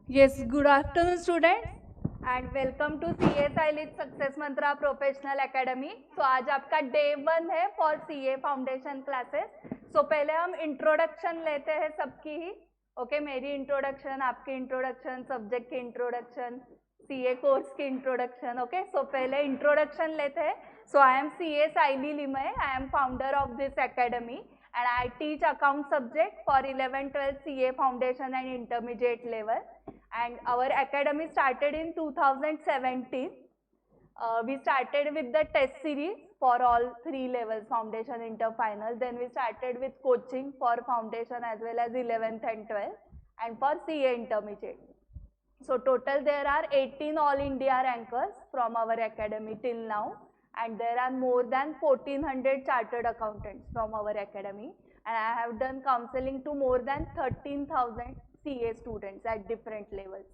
Yes, good afternoon students and welcome to CA Silent Success Mantra Professional Academy. So आज आपका day 1 है for CA foundation classes. So पहले हम introduction लेते हैं सबकी ही. ओके, मेरी इंट्रोडक्शन, आपकी इंट्रोडक्शन, सब्जेक्ट की इंट्रोडक्शन, CA कोर्स की इंट्रोडक्शन. ओके, सो पहले इंट्रोडक्शन लेते हैं. So I am CA Saili Limaye. I am founder of this academy and I teach account subject for 11-12 CA foundation and intermediate level. And our academy started in 2017. We started with the test series for all 3 levels, foundation, inter, final. Then we started with coaching for foundation as well as 11th and 12th and for CA intermediate. So total there are 18 all India rankers from our academy till now, and there are more than 1400 chartered accountants from our academy, and I have done counseling to more than 13,000 CA students at different levels.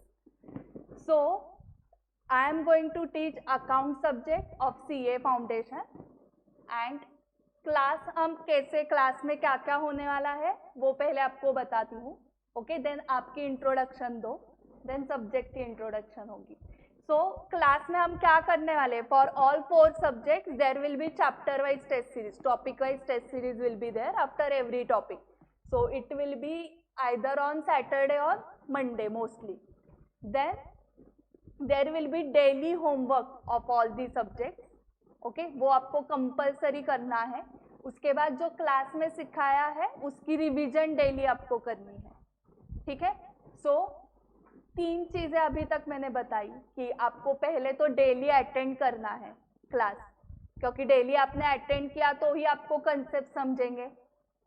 So I am going to teach account subject of CA foundation, and class हम कैसे, class में क्या क्या होने वाला है वो पहले आपको बताती हूँ. ओके, देन आपकी इंट्रोडक्शन दो, देन सब्जेक्ट की इंट्रोडक्शन होगी. सो क्लास में हम क्या करने वाले, for all 4 subject there will be chapter wise test series, topic wise test series will be there after every topic. So it will be either on Saturday or Monday mostly. Then there will be daily homework of all the subjects. Okay, वो आपको compulsory करना है. उसके बाद जो class में सिखाया है उसकी रिवीजन डेली आपको करनी है. ठीक है. सो 3 चीजें अभी तक मैंने बताई कि आपको पहले तो डेली अटेंड करना है क्लास, क्योंकि डेली आपने अटेंड किया तो ही आपको कंसेप्ट समझेंगे.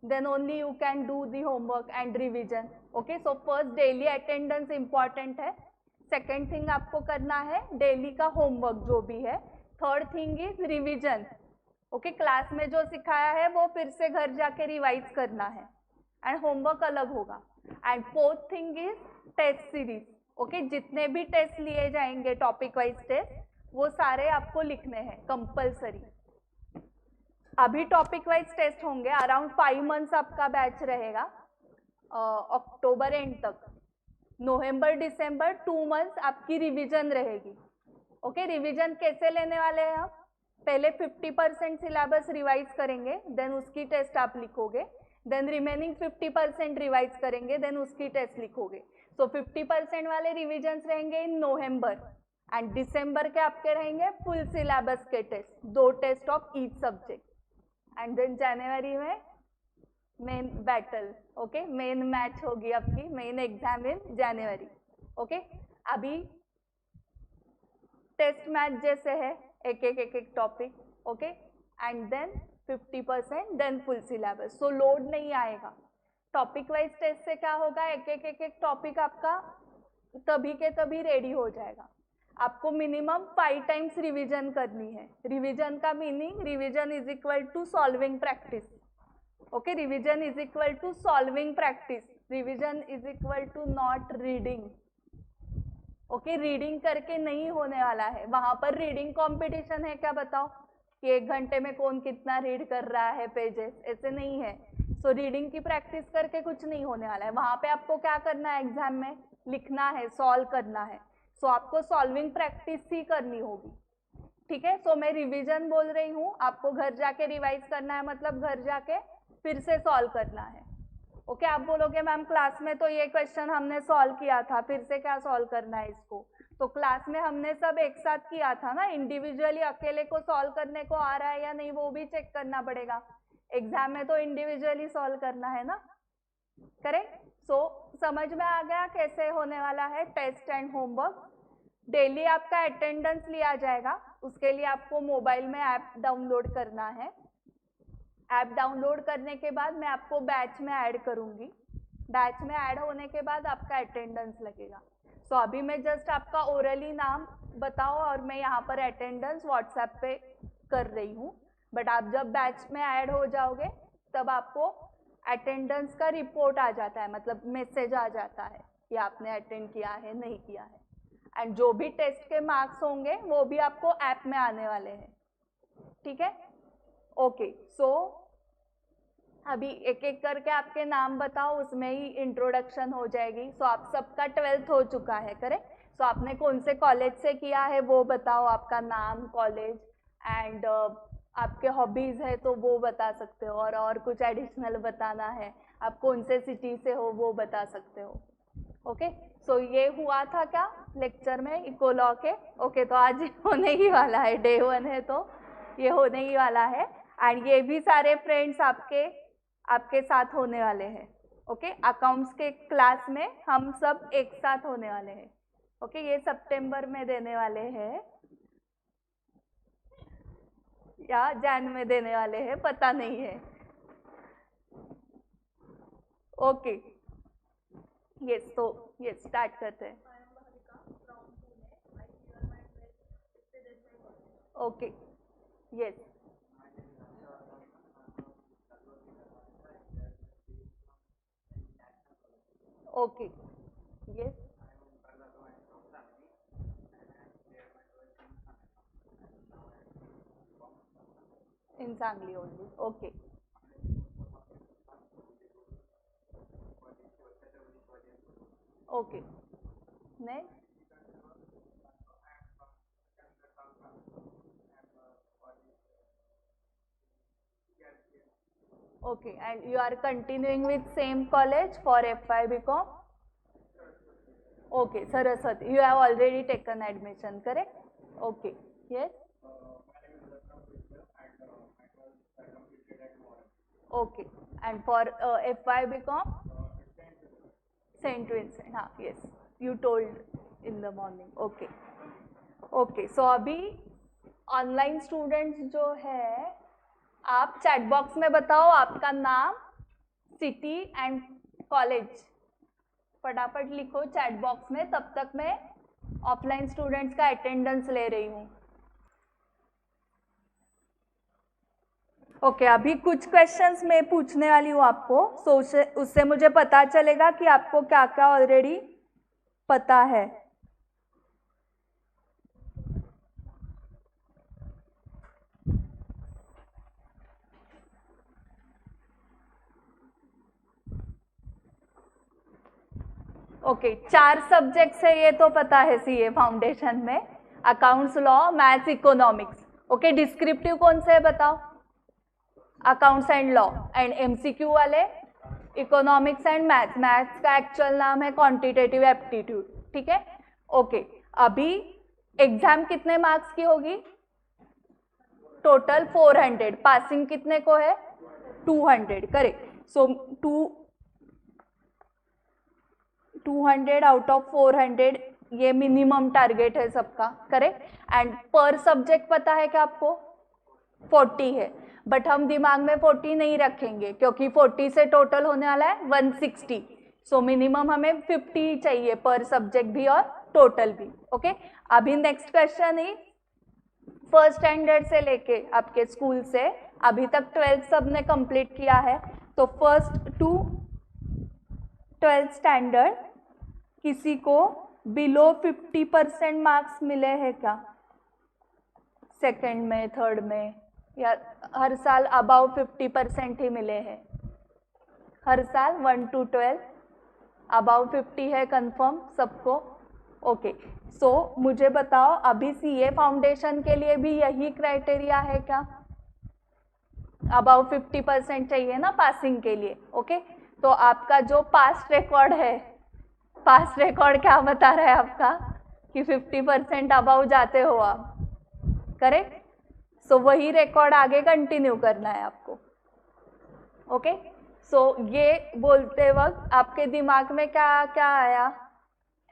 Then only you can do the homework and revision. Okay, so first daily attendance important है. Second thing आपको करना है डेली का होमवर्क जो भी है. Third thing is revision. Okay, class में जो सिखाया है वो फिर से घर जाके रिवाइज करना है एंड होमवर्क अलग होगा. And fourth thing is test series. Okay, जितने भी टेस्ट लिए जाएंगे टॉपिक वाइज टेस्ट वो सारे आपको लिखने हैं कंपल्सरी. अभी टॉपिक वाइज टेस्ट होंगे. अराउंड 5 मंथ्स आपका बैच रहेगा अक्टूबर एंड तक. नवंबर दिसंबर 2 मंथ्स आपकी रिवीजन रहेगी. ओके, रिवीजन कैसे लेने वाले हैं आप, पहले 50% सिलेबस रिवाइज करेंगे, देन उसकी टेस्ट आप लिखोगे. देन रिमेनिंग 50% रिवाइज करेंगे, देन उसकी टेस्ट लिखोगे. सो 50% वाले रिविजन्स रहेंगे इन नवंबर एंड दिसंबर के आपके रहेंगे फुल सिलेबस के test, 2 test of each subject. And then जनवरी में main battle. Okay, main match होगी आपकी, main exam in January. Okay, अभी टेस्ट मैच जैसे है, एक topic. Okay, and then 50%, then full syllabus. So load नहीं आएगा. टॉपिक वाइज टेस्ट से क्या होगा, एक टॉपिक आपका तभी के तभी रेडी हो जाएगा. आपको मिनिमम 5 टाइम्स रिवीजन करनी है. रिवीजन का meaning, revision is equal to solving practice. Okay, revision is equal to solving practice. Revision is equal to not reading. Okay, reading करके नहीं होने वाला है. वहां पर रीडिंग कंपटीशन है क्या, बताओ कि 1 घंटे में कौन कितना रीड कर रहा है पेजेस, ऐसे नहीं है. सो रीडिंग की प्रैक्टिस करके कुछ नहीं होने वाला है. वहां पे आपको क्या करना है, एग्जाम में लिखना है, सॉल्व करना है. सो आपको सॉल्विंग प्रैक्टिस ही करनी होगी. ठीक है. सो मैं रिवीजन बोल रही हूँ, आपको घर जाके रिवाइज करना है, मतलब घर जाके फिर से सॉल्व करना है. ओके, आप बोलोगे मैम क्लास में तो ये क्वेश्चन हमने सॉल्व किया था, फिर से क्या सॉल्व करना है इसको. तो क्लास में हमने सब एक साथ किया था ना, इंडिविजुअली अकेले को सॉल्व करने को आ रहा है या नहीं वो भी चेक करना पड़ेगा. एग्जाम में तो इंडिविजुअली सॉल्व करना है ना, करेक्ट. सो समझ में आ गया कैसे होने वाला है टेस्ट एंड होमवर्क. डेली आपका अटेंडेंस लिया जाएगा. उसके लिए आपको मोबाइल में ऐप डाउनलोड करना है. ऐप डाउनलोड करने के बाद मैं आपको बैच में ऐड करूंगी. बैच में ऐड होने के बाद आपका अटेंडेंस लगेगा. सो अभी मैं जस्ट आपका ओरली नाम बताओ और मैं यहाँ पर अटेंडेंस व्हाट्सएप पे कर रही हूँ. बट आप जब बैच में ऐड हो जाओगे तब आपको अटेंडेंस का रिपोर्ट आ जाता है, मतलब मैसेज आ जाता है कि आपने अटेंड किया है नहीं किया है. एंड जो भी टेस्ट के मार्क्स होंगे वो भी आपको ऐप में आने वाले हैं. ठीक है. ओके, सो अभी एक एक करके आपके नाम बताओ, उसमें ही इंट्रोडक्शन हो जाएगी। सो आप सबका 12th हो चुका है, करेक्ट। सो आपने कौन से कॉलेज से किया है वो बताओ, आपका नाम, कॉलेज एंड आपके हॉबीज़ है तो वो बता सकते हो, और कुछ एडिशनल बताना है, आप कौन से सिटी से हो वो बता सकते हो। ओके, सो ये हुआ था क्या लेक्चर में इकोलॉ के। ओके, तो आज होने ही वाला है, डे 1 है तो ये होने ही वाला है। एंड ये भी सारे फ्रेंड्स आपके साथ होने वाले हैं। ओके, अकाउंट्स के क्लास में हम सब एक साथ होने वाले हैं। ओके, ये सितंबर में देने वाले हैं या जैन में देने वाले हैं, पता नहीं है। ओके, यस, तो यस स्टार्ट करते हैं। Okay, yes, okay, yes, in Sangli only. Okay. Okay. Next. Okay, and you are continuing with same college for FY BCom? Okay, Saraswati, you have already taken admission, correct? Okay, yes? Okay, and for FY BCom? Saint Vincent, हाँ, yes, you told in the morning. Okay. Okay, so अभी online students जो है, आप chat box में बताओ आपका नाम, city and college, फटाफट लिखो चैट बॉक्स में, तब तक मैं ऑफलाइन स्टूडेंट्स का अटेंडेंस ले रही हूँ। ओके, अभी कुछ क्वेश्चंस मैं पूछने वाली हूँ आपको, सो उससे मुझे पता चलेगा कि आपको क्या क्या ऑलरेडी पता है। ओके, 4 सब्जेक्ट्स है ये तो पता है सीए फाउंडेशन में, accounts, law, maths, economics. Okay, descriptive कौन से है बताओ? Accounts and law, and MCQ वाले इकोनॉमिक्स एंड मैथ्स। मैथ्स का एक्चुअल नाम है क्वांटिटेटिव एप्टीट्यूड, ठीक है। ओके, अभी एग्जाम कितने मार्क्स की होगी? टोटल 400, पासिंग कितने को है? 200, करेक्ट। सो 200 आउट ऑफ 400 ये मिनिमम टारगेट है सबका, करेक्ट। एंड पर सब्जेक्ट पता है क्या आपको? 40 है, बट हम दिमाग में 40 नहीं रखेंगे क्योंकि 40 से टोटल होने वाला है 160। सो मिनिमम हमें 50 चाहिए पर सब्जेक्ट भी और टोटल भी। ओके, अभी नेक्स्ट क्वेश्चन है, फर्स्ट स्टैंडर्ड से लेके आपके स्कूल से अभी तक 12th सबने कंप्लीट किया है, तो फर्स्ट टू 12th स्टैंडर्ड किसी को बिलो 50% मार्क्स मिले हैं क्या? सेकंड में, थर्ड में, या हर साल अबाउ 50% ही मिले हैं? हर साल 1 to 12 अबाउ 50 है कंफर्म सबको? ओके, सो मुझे बताओ अभी सीए फाउंडेशन के लिए भी यही क्राइटेरिया है क्या? अबाउ 50% चाहिए ना पासिंग के लिए। ओके, तो आपका जो पास्ट रिकॉर्ड है, पास्ट रिकॉर्ड क्या बता रहा है आपका कि 50% अबाउ जाते हो आप, करेक्ट। सो वही रिकॉर्ड आगे कंटिन्यू करना है आपको। ओके, सो ये बोलते वक्त आपके दिमाग में क्या क्या आया?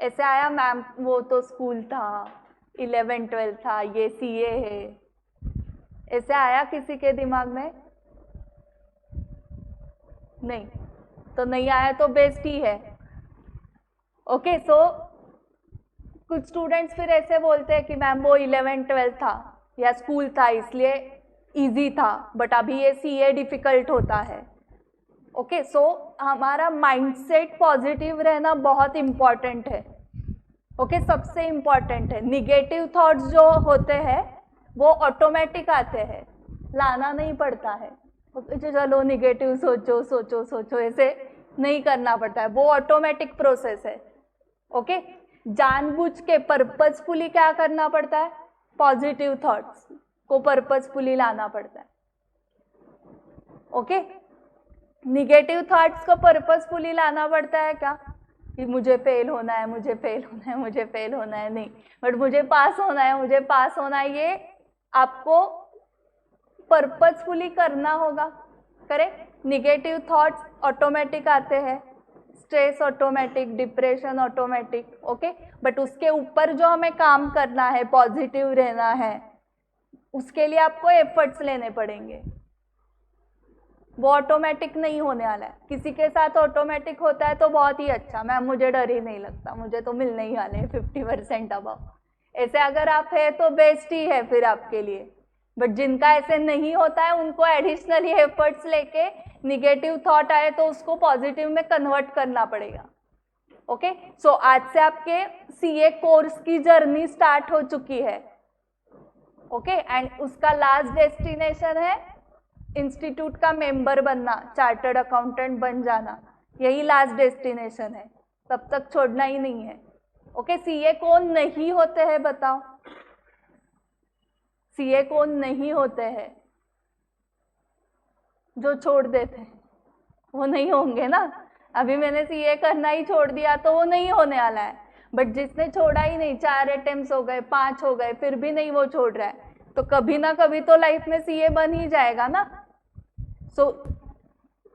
ऐसे आया मैम वो तो स्कूल था, 11 12 था, ये सीए है, ऐसे आया किसी के दिमाग में? नहीं, तो नहीं आया तो बेस्ट ही है। ओके, सो कुछ स्टूडेंट्स फिर ऐसे बोलते हैं कि मैम वो 11 12 था या स्कूल था इसलिए इजी था, बट अभी ये सीए डिफिकल्ट होता है। ओके, सो हमारा माइंडसेट पॉजिटिव रहना बहुत इम्पॉर्टेंट है। ओके, सबसे इम्पॉर्टेंट है। निगेटिव थॉट्स जो होते हैं वो ऑटोमेटिक आते हैं, लाना नहीं पड़ता है। चलो निगेटिव सोचो सोचो सोचो, ऐसे नहीं करना पड़ता है, वो ऑटोमेटिक प्रोसेस है। ओके, जानबूझ के पर्पसफुली क्या करना पड़ता है, पॉजिटिव थॉट्स को पर्पसफुली लाना पड़ता है। ओके, निगेटिव थॉट्स को पर्पसफुली लाना पड़ता है क्या, कि मुझे फेल होना है, मुझे फेल होना है, मुझे फेल होना है, नहीं, बट मुझे पास होना है, मुझे पास होना है, ये आपको पर्पसफुली करना होगा। करेक्ट, निगेटिव थॉट्स ऑटोमेटिक आते हैं, stress automatic, depression automatic. Okay, but उसके ऊपर जो हमें काम करना है, पॉजिटिव रहना है, उसके लिए आपको एफर्ट्स लेने पड़ेंगे। वो ऑटोमेटिक नहीं होने वाला है। किसी के साथ ऑटोमेटिक होता है तो बहुत ही अच्छा, मैम मुझे डर ही नहीं लगता, मुझे तो मिलने ही वाले हैं 50% अबव, ऐसे अगर आप है तो बेस्ट ही है फिर आपके लिए। बट जिनका ऐसे नहीं होता है उनको एडिशनली एफर्ट्स लेके निगेटिव थॉट आए तो उसको पॉजिटिव में कन्वर्ट करना पड़ेगा। ओके, सो आज से आपके सीए कोर्स की जर्नी स्टार्ट हो चुकी है। ओके, एंड उसका लास्ट डेस्टिनेशन है इंस्टीट्यूट का मेंबर बनना, चार्टर्ड अकाउंटेंट बन जाना, यही लास्ट डेस्टिनेशन है, तब तक छोड़ना ही नहीं है। ओके, सीए कौन नहीं होते हैं बताओ, सीए कौन नहीं होते हैं, जो छोड़ देते हैं, वो नहीं होंगे ना। अभी मैंने सीए करना ही छोड़ दिया तो वो नहीं होने वाला है, बट जिसने छोड़ा ही नहीं, 4 अटेम्प्ट्स हो गए, 5 हो गए, फिर भी नहीं वो छोड़ रहा है, तो कभी ना कभी तो लाइफ में सीए बन ही जाएगा ना। सो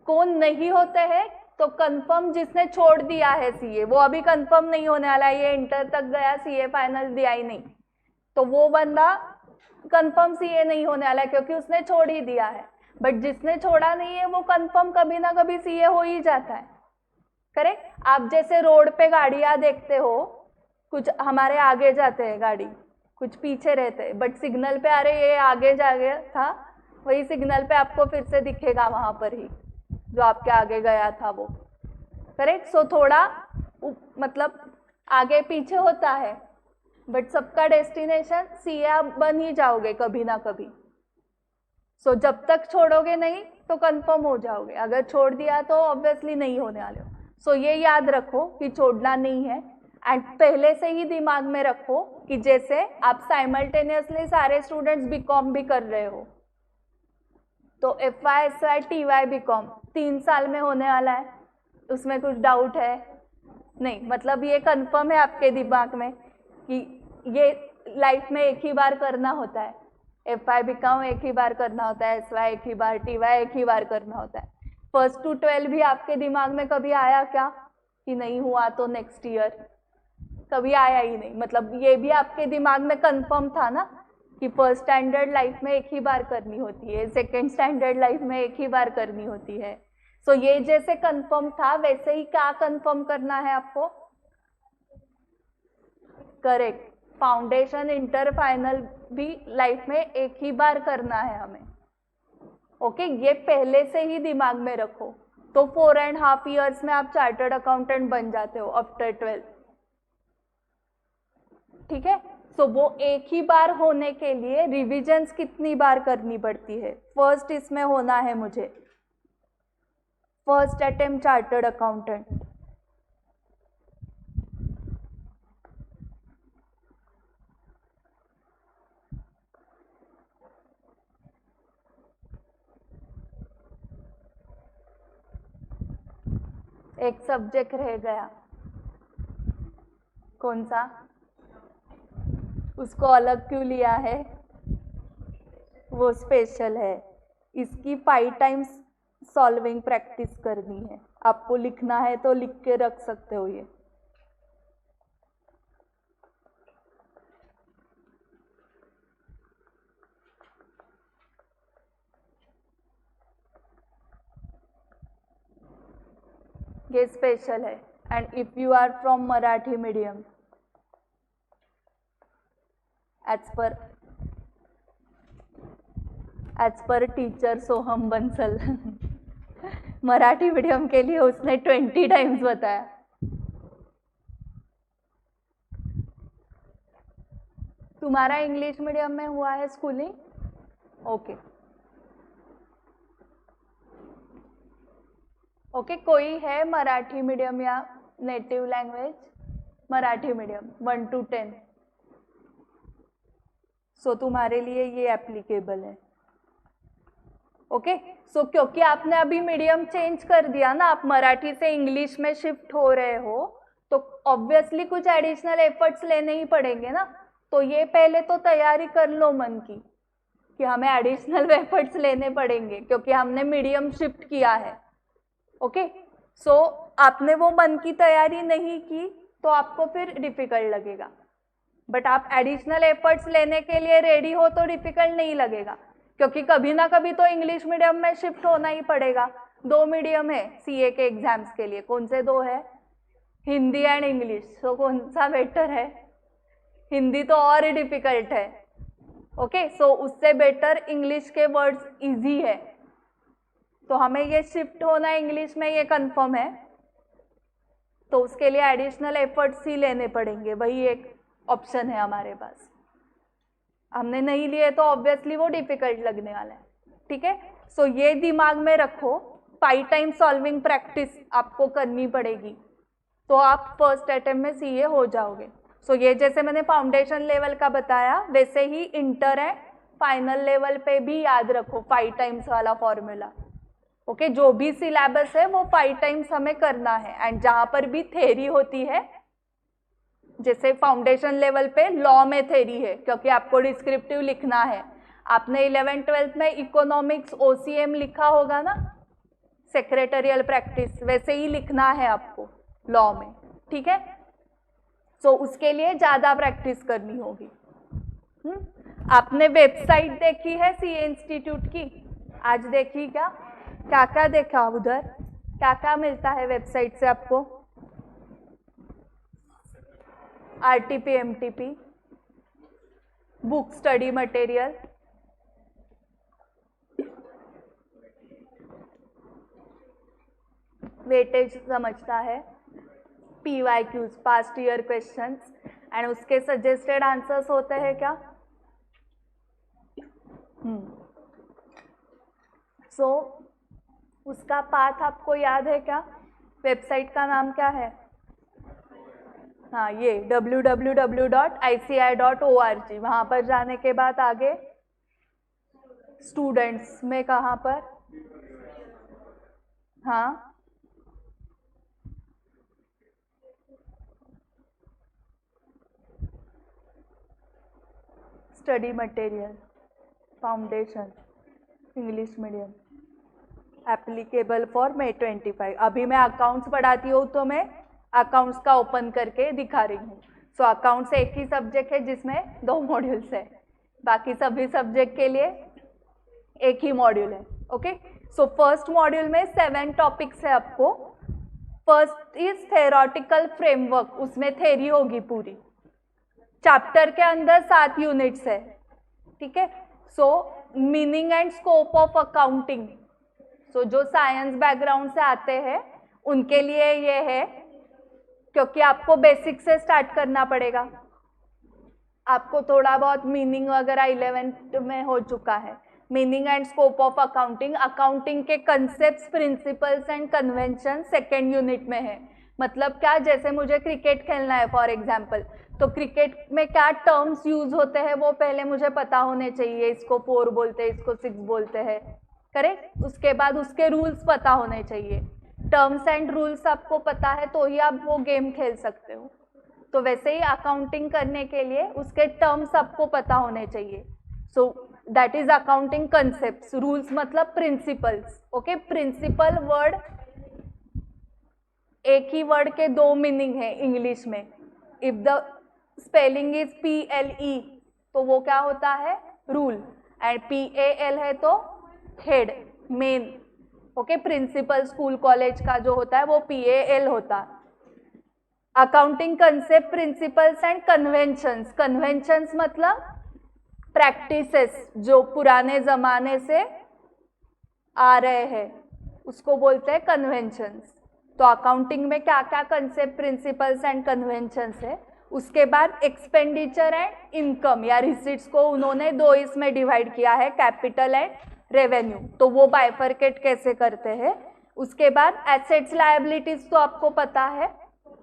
कौन नहीं होते हैं, तो कंफर्म जिसने छोड़ दिया है सीए, वो अभी कंफर्म नहीं होने वाला है, ये इंटर तक गया, सीए फाइनल दिया ही नहीं, तो वो बंदा कंफर्म सीए नहीं होने वाला है क्योंकि उसने छोड़ ही दिया है। बट जिसने छोड़ा नहीं है वो कंफर्म कभी ना कभी सीए हो ही जाता है। करेक्ट, आप जैसे रोड पे गाड़ियां देखते हो, कुछ हमारे आगे जाते हैं गाड़ी, कुछ पीछे रहते हैं, बट सिग्नल पे आ रहे ये आगे जा गया था, वही सिग्नल पे आपको फिर से दिखेगा वहां पर ही जो आपके आगे गया था वो। करेक्ट, सो थोड़ा मतलब आगे पीछे होता है, बट सबका डेस्टिनेशन सीए आप बन ही जाओगे कभी ना कभी। सो जब तक छोड़ोगे नहीं तो कंफर्म हो जाओगे, अगर छोड़ दिया तो ऑब्वियसली नहीं होने वाले हो। सो ये याद रखो कि छोड़ना नहीं है, एंड पहले से ही दिमाग में रखो कि जैसे आप साइमल्टेनियसली सारे स्टूडेंट्स बीकॉम भी कर रहे हो, तो FY SY TY बीकॉम 3 साल में होने वाला है, उसमें कुछ डाउट है नहीं, मतलब ये कंफर्म है आपके दिमाग में कि ये लाइफ में एक ही बार करना होता है, FY बीकॉम एक ही बार करना होता है, SY एक ही बार, TY एक ही बार करना होता है। 1st to 12 भी आपके दिमाग में कभी आया क्या कि नहीं हुआ तो नेक्स्ट ईयर, कभी आया ही नहीं, मतलब ये भी आपके दिमाग में कंफर्म था ना कि 1st स्टैंडर्ड लाइफ में एक ही बार करनी होती है, 2nd स्टैंडर्ड लाइफ में एक ही बार करनी होती है। सो ये जैसे कंफर्म था वैसे ही क्या कंफर्म करना है आपको, करेक्ट, फाउंडेशन इंटर फाइनल भी लाइफ में एक ही बार करना है हमें। ओके, ये पहले से ही दिमाग में रखो, तो 4.5 years में आप चार्टर्ड अकाउंटेंट बन जाते हो आफ्टर 12। ठीक है, सो वो एक ही बार होने के लिए रिविजन्स कितनी बार करनी पड़ती है। फर्स्ट इसमें होना है मुझे, फर्स्ट अटेम्प्ट चार्टर्ड अकाउंटेंट, एक सब्जेक्ट रह गया, कौन सा, उसको अलग क्यों लिया है, वो स्पेशल है, इसकी 5 times सॉल्विंग प्रैक्टिस करनी है, आपको लिखना है तो लिख के रख सकते हो ये। ये स्पेशल है, and if you are from Marathi medium, as per teacher Soham Bansal Marathi medium के लिए उसने 20 times बताया। तुम्हारा इंग्लिश मीडियम में हुआ है स्कूलिंग, ओके, ओके कोई है मराठी मीडियम या native language? Marathi medium 1 to 10। सो तुम्हारे लिए ये एप्लीकेबल है। ओके सो क्योंकि आपने अभी मीडियम चेंज कर दिया ना, आप मराठी से इंग्लिश में शिफ्ट हो रहे हो, तो ऑब्वियसली कुछ एडिशनल एफर्ट्स लेने ही पड़ेंगे ना। तो ये पहले तो तैयारी कर लो मन की कि हमें एडिशनल एफर्ट्स लेने पड़ेंगे क्योंकि हमने मीडियम शिफ्ट किया है। ओके सो आपने वो मन की तैयारी नहीं की तो आपको फिर डिफिकल्ट लगेगा, बट आप एडिशनल एफर्ट्स लेने के लिए रेडी हो तो डिफिकल्ट नहीं लगेगा, क्योंकि कभी ना कभी तो इंग्लिश मीडियम में शिफ्ट होना ही पड़ेगा। 2 मीडियम है सीए के एग्जाम्स के लिए। कौन से 2 है? Hindi and English. तो कौन सा बेटर है? हिंदी तो और ही डिफिकल्ट है। ओके सो उससे बेटर इंग्लिश के वर्ड्स इजी है, तो हमें ये शिफ्ट होना इंग्लिश में, ये कंफर्म है। तो उसके लिए एडिशनल एफर्ट्स ही लेने पड़ेंगे, वही एक ऑप्शन है हमारे पास। हमने नहीं लिए तो ऑब्वियसली वो डिफिकल्ट लगने वाला है। ठीक है सो ये दिमाग में रखो, 5 टाइम सॉल्विंग प्रैक्टिस आपको करनी पड़ेगी, तो आप फर्स्ट अटेम्प्ट में सीए हो जाओगे। सो ये जैसे मैंने फाउंडेशन लेवल का बताया, वैसे ही इंटर एंड फाइनल लेवल पे भी याद रखो 5 टाइम्स वाला फॉर्मूला। ओके जो भी सिलेबस है वो 5 टाइम्स हमें करना है। एंड जहाँ पर भी थेरी होती है, जैसे फाउंडेशन लेवल पे लॉ में थेरी है क्योंकि आपको डिस्क्रिप्टिव लिखना है। आपने 11th-12th में इकोनॉमिक्स ओसीएम लिखा होगा ना, सेक्रेटरियल प्रैक्टिस, वैसे ही लिखना है आपको लॉ में। ठीक है सो उसके लिए ज़्यादा प्रैक्टिस करनी होगी। आपने वेबसाइट देखी है सीए इंस्टीट्यूट की? आज देखी क्या? क्या क्या देखा उधर? क्या क्या मिलता है वेबसाइट से आपको? RTP, MTP, book, study material, weightage समझता है, PYQs, past year questions, and उसके सजेस्टेड आंसर्स होते हैं क्या? सो उसका पाथ आपको याद है क्या? वेबसाइट का नाम क्या है? हाँ ये www.ici.org। वहाँ पर जाने के बाद आगे स्टूडेंट्स में कहाँ पर? हाँ study material, foundation, English medium, applicable for May 25। अभी मैं अकाउंट्स पढ़ाती हूँ तो मैं अकाउंट्स का ओपन करके दिखा रही हूँ। सो अकाउंट्स एक ही सब्जेक्ट है जिसमें 2 मॉड्यूल्स है, बाकी सभी सब्जेक्ट के लिए एक ही मॉड्यूल है। ओके सो फर्स्ट मॉड्यूल में 7 टॉपिक्स है आपको। फर्स्ट इज थेरोटिकल फ्रेमवर्क, उसमें थेरी होगी पूरी। चैप्टर के अंदर 7 यूनिट्स है। ठीक है so meaning and scope of accounting, so जो साइंस बैकग्राउंड से आते हैं उनके लिए ये है, क्योंकि आपको बेसिक से स्टार्ट करना पड़ेगा। आपको थोड़ा बहुत मीनिंग वगैरह 11th में हो चुका है। Meaning and scope of accounting, accounting के concepts, principles and convention second unit में है। मतलब क्या, जैसे मुझे क्रिकेट खेलना है फॉर एग्जाम्पल, तो क्रिकेट में क्या टर्म्स यूज होते हैं वो पहले मुझे पता होने चाहिए। इसको 4 बोलते हैं, इसको 6 बोलते हैं, करेक्ट। उसके बाद उसके रूल्स पता होने चाहिए। टर्म्स एंड रूल्स आपको पता है तो ही आप वो गेम खेल सकते हो। तो वैसे ही अकाउंटिंग करने के लिए उसके टर्म्स आपको पता होने चाहिए। So that is accounting concepts. Rules मतलब प्रिंसिपल्स। ओके प्रिंसिपल वर्ड, एक ही वर्ड के 2 मीनिंग है इंग्लिश में। If the spelling is PLE तो वो क्या होता है? रूल। एंड PAL है तो head, main. Okay principal school college का जो होता है वो PAL होता है। Accounting concept, principles and conventions. Conventions मतलब प्रैक्टिसेस जो पुराने जमाने से आ रहे हैं, उसको बोलते हैं कन्वेंशंस। तो अकाउंटिंग में क्या क्या कंसेप्ट, प्रिंसिपल्स एंड कन्वेंशंस है। उसके बाद एक्सपेंडिचर एंड इनकम या रिसीट्स को उन्होंने 2 इसमें डिवाइड किया है, कैपिटल एंड रेवेन्यू। तो वो बाइफरकेट कैसे करते हैं उसके बाद एसेट्स लायबिलिटीज तो आपको पता है,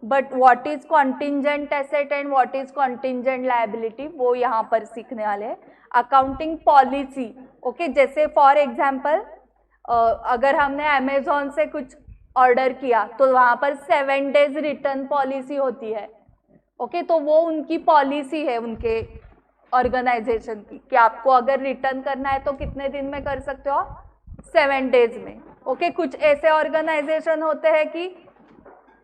but what is contingent asset and what is contingent liability वो यहाँ पर सीखने वाले हैं। अकाउंटिंग पॉलिसी, ओके, जैसे फॉर एग्जाम्पल अगर हमने अमेजोन से कुछ ऑर्डर किया तो वहाँ पर 7 days रिटर्न पॉलिसी होती है, ओके, तो वो उनकी पॉलिसी है उनके ऑर्गेनाइजेशन की कि आपको अगर रिटर्न करना है तो कितने दिन में कर सकते हो, 7 days में, ओके। कुछ ऐसे ऑर्गेनाइजेशन होते हैं कि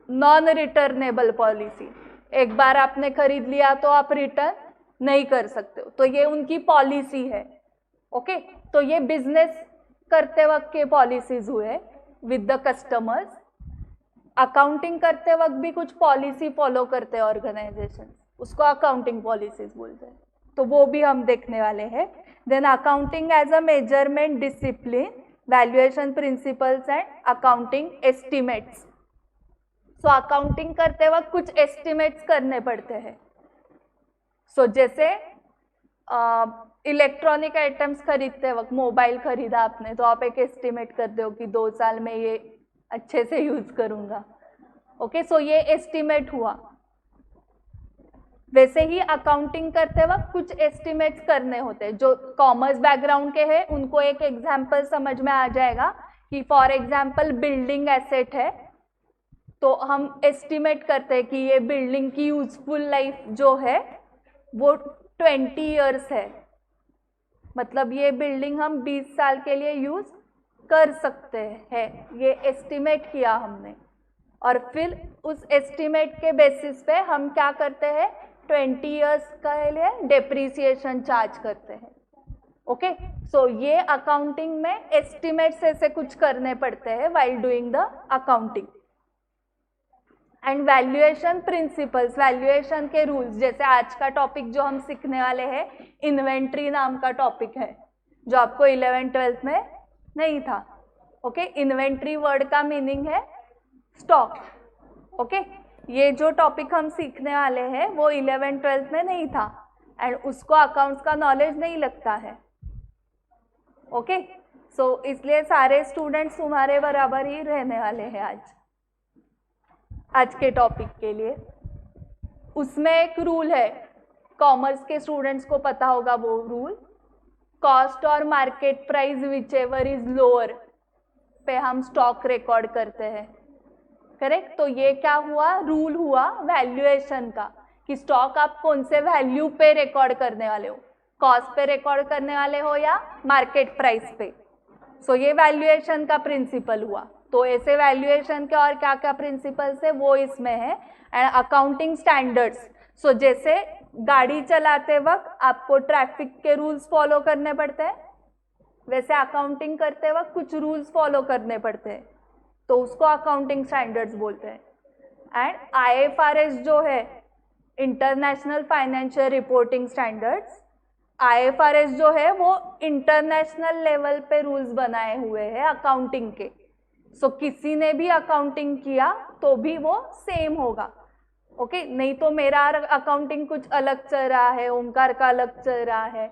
नॉन रिटर्नेबल पॉलिसी, एक बार आपने खरीद लिया तो आप रिटर्न नहीं कर सकते हो, तो ये उनकी पॉलिसी है, ओके। तो ये बिजनेस करते वक्त के पॉलिसीज हुए विद द कस्टमर्स। अकाउंटिंग करते वक्त भी कुछ पॉलिसी फॉलो करते हैं ऑर्गेनाइजेशन, उसको अकाउंटिंग पॉलिसीज बोलते हैं, तो वो भी हम देखने वाले हैं। Then accounting as a measurement discipline, valuation principles and accounting estimates. So accounting करते वक्त कुछ एस्टिमेट्स करने पड़ते हैं। सो जैसे इलेक्ट्रॉनिक आइटम्स खरीदते वक्त, मोबाइल खरीदा आपने तो आप एक एस्टिमेट करते हो कि 2 साल में ये अच्छे से यूज करूंगा, ओके, सो ये एस्टिमेट हुआ। वैसे ही अकाउंटिंग करते वक्त कुछ एस्टिमेट्स करने होते हैं। जो कॉमर्स बैकग्राउंड के हैं उनको एक एग्जाम्पल समझ में आ जाएगा कि फॉर एग्जाम्पल बिल्डिंग एसेट है, तो हम एस्टिमेट करते हैं कि ये बिल्डिंग की यूजफुल लाइफ जो है वो 20 years है, मतलब ये बिल्डिंग हम 20 साल के लिए यूज कर सकते हैं, ये एस्टिमेट किया हमने। और फिर उस एस्टिमेट के बेसिस पे हम क्या करते हैं, 20 years के लिए डेप्रिसिएशन चार्ज करते हैं, ओके। सो ये अकाउंटिंग में एस्टिमेट्स ऐसे कुछ करने पड़ते हैं while doing the accounting. And valuation principles, valuation के रूल्स, जैसे आज का टॉपिक जो हम सीखने वाले हैं इन्वेंट्री नाम का टॉपिक है, जो आपको 11th-12th में नहीं था, ओके। इन्वेंट्री वर्ड का मीनिंग है स्टॉक, ओके। ये जो टॉपिक हम सीखने वाले हैं वो 11th-12th में नहीं था एंड उसको अकाउंट्स का नॉलेज नहीं लगता है, ओके। सो इसलिए सारे स्टूडेंट्स तुम्हारे बराबर ही रहने वाले हैं आज के टॉपिक के लिए। उसमें एक रूल है, कॉमर्स के स्टूडेंट्स को पता होगा वो रूल, कॉस्ट और market price whichever is lower पे हम स्टॉक रिकॉर्ड करते हैं, करेक्ट। तो ये क्या हुआ, रूल हुआ वैल्यूएशन का, कि स्टॉक आप कौन से वैल्यू पे रिकॉर्ड करने वाले हो, कॉस्ट पे रिकॉर्ड करने वाले हो या मार्केट प्राइस पे। सो ये वैल्यूएशन का प्रिंसिपल हुआ। तो ऐसे वैल्यूएशन के और क्या क्या प्रिंसिपल्स है वो इसमें है। एंड अकाउंटिंग स्टैंडर्ड्स, सो जैसे गाड़ी चलाते वक्त आपको ट्रैफिक के रूल्स फॉलो करने पड़ते हैं, वैसे अकाउंटिंग करते वक्त कुछ रूल्स फॉलो करने पड़ते हैं, तो उसको अकाउंटिंग स्टैंडर्ड्स बोलते हैं। एंड IFRS जो है, international financial reporting standards, IFRS जो है वो इंटरनेशनल लेवल पे रूल्स बनाए हुए हैं अकाउंटिंग के। सो किसी ने भी अकाउंटिंग किया तो भी वो सेम होगा, ओके। नहीं तो मेरा अकाउंटिंग कुछ अलग चल रहा है, ओंकार का अलग चल रहा है,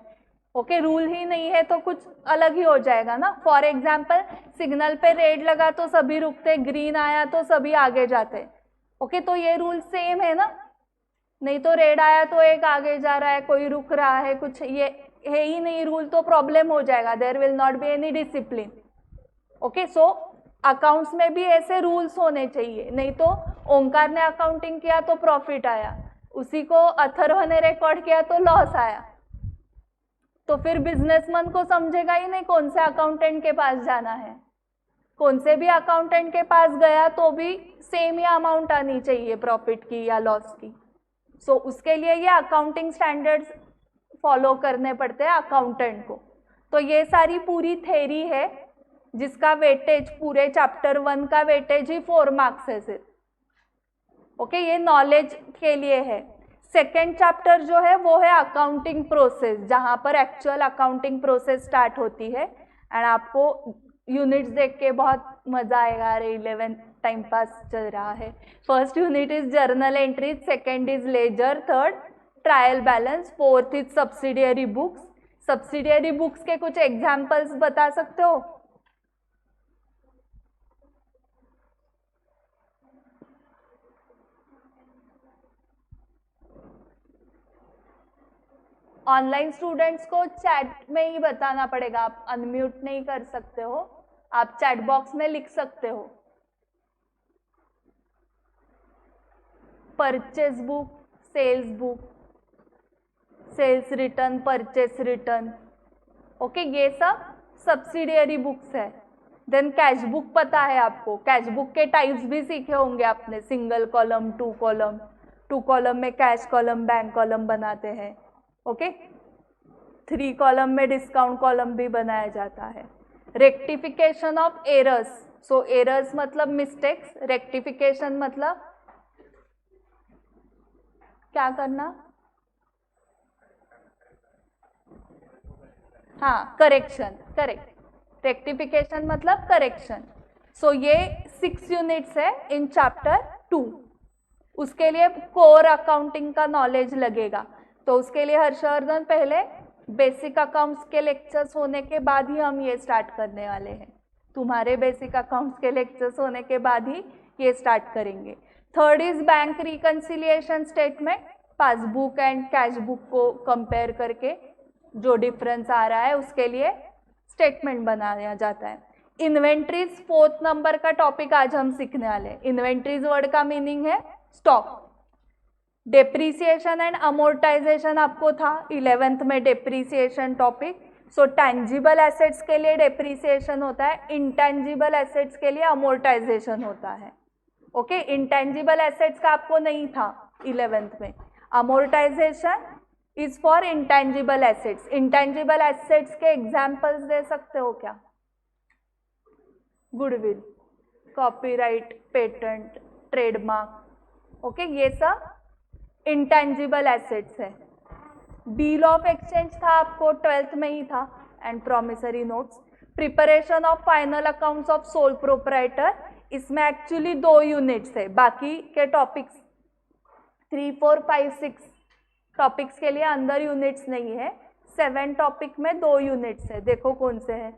ओके। रूल ही नहीं है तो कुछ अलग ही हो जाएगा ना। फॉर एग्जाम्पल सिग्नल पे रेड लगा तो सभी रुकते, ग्रीन आया तो सभी आगे जाते, ओके। तो ये रूल सेम है ना, नहीं तो रेड आया तो एक आगे जा रहा है, कोई रुक रहा है, कुछ ये है ही नहीं रूल, तो प्रॉब्लम हो जाएगा, there will not be any discipline, okay. So accounts में भी ऐसे रूल्स होने चाहिए, नहीं तो ओंकार ने अकाउंटिंग किया तो प्रॉफिट आया, उसी को अथर्व ने रिकॉर्ड किया तो लॉस आया, तो फिर बिजनेसमैन को समझेगा ही नहीं कौन से अकाउंटेंट के पास जाना है। कौन से भी अकाउंटेंट के पास गया तो भी सेम ही अमाउंट आनी चाहिए प्रॉफिट की या लॉस की। सो उसके लिए ये अकाउंटिंग स्टैंडर्ड्स फॉलो करने पड़ते हैं अकाउंटेंट को। तो ये सारी पूरी थ्योरी है जिसका वेटेज पूरे चैप्टर 1 का वेटेज ही 4 मार्क्स है सिर्फ, ओके। ये नॉलेज के लिए है। सेकेंड चैप्टर जो है वो है अकाउंटिंग प्रोसेस, जहाँ पर एक्चुअल अकाउंटिंग प्रोसेस स्टार्ट होती है। एंड आपको यूनिट्स देख के बहुत मजा आएगा, अरे 11 टाइम पास चल रहा है। First unit is journal entries, second is ledger, third trial balance, fourth is subsidiary books. Subsidiary books के कुछ एग्जाम्पल्स बता सकते हो? ऑनलाइन स्टूडेंट्स को चैट में ही बताना पड़ेगा, आप अनम्यूट नहीं कर सकते हो, आप चैट बॉक्स में लिख सकते हो। Purchase book, sales book, sales return, purchase return, okay, ये सब सब्सिडियरी बुक्स है। देन कैश बुक पता है आपको, कैश बुक के टाइप्स भी सीखे होंगे आपने, सिंगल कॉलम, टू कॉलम में कैश कॉलम, बैंक कॉलम बनाते हैं, ओके। 3 कॉलम में डिस्काउंट कॉलम भी बनाया जाता है। Rectification of errors, so errors मतलब मिस्टेक्स, रेक्टिफिकेशन मतलब क्या करना, हाँ, करेक्शन, करेक्ट। रेक्टिफिकेशन मतलब करेक्शन। सो ये 6 यूनिट्स है इन चैप्टर 2। उसके लिए कोर अकाउंटिंग का नॉलेज लगेगा, तो उसके लिए हर्षवर्धन पहले बेसिक अकाउंट्स के लेक्चर्स होने के बाद ही हम ये स्टार्ट करने वाले हैं। तुम्हारे बेसिक अकाउंट्स के लेक्चर्स होने के बाद ही ये स्टार्ट करेंगे। Third is bank reconciliation statement, passbook and cash book को कंपेयर करके जो डिफरेंस आ रहा है उसके लिए स्टेटमेंट बनाया जाता है। इन्वेंट्रीज 4th नंबर का टॉपिक आज हम सीखने वाले हैं। इन्वेंट्रीज वर्ड का मीनिंग है स्टॉक। डेप्रीसिएशन एंड अमोर्टाइजेशन आपको था 11th में, डेप्रीसिएशन टॉपिक। सो टैंजिबल एसेट्स के लिए डेप्रीसिएशन होता है, इंटैंजिबल एसेट्स के लिए अमोर्टाइजेशन होता है, ओके। इंटैंजिबल एसेट्स का आपको नहीं था 11th में। Amortisation is for intangible assets. Intangible assets के एग्जाम्पल्स दे सकते हो क्या? Goodwill, copyright, patent, trademark, okay, ये सब इंटैंजिबल एसेट्स है। बिल ऑफ एक्सचेंज था आपको 12th में ही था, and promissory notes. Preparation of final accounts of sole proprietor, इसमें एक्चुअली 2 यूनिट्स है, बाकी के टॉपिक्स 3, 4, 5, 6 टॉपिक्स के लिए अंदर यूनिट्स नहीं है। 7 टॉपिक में 2 यूनिट्स है, देखो कौन से हैं।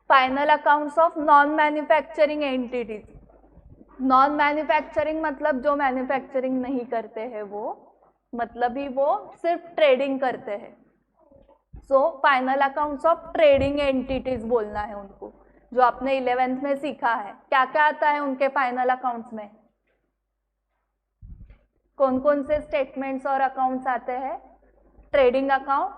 Final accounts of non manufacturing entities. Non manufacturing मतलब जो मैन्युफैक्चरिंग नहीं करते हैं, वो मतलब ही वो सिर्फ ट्रेडिंग करते हैं। So final accounts of trading entities बोलना है उनको, जो आपने 11th में सीखा है। क्या क्या आता है उनके फाइनल अकाउंट्स में? कौन कौन से स्टेटमेंट्स और अकाउंट्स आते हैं? Trading account,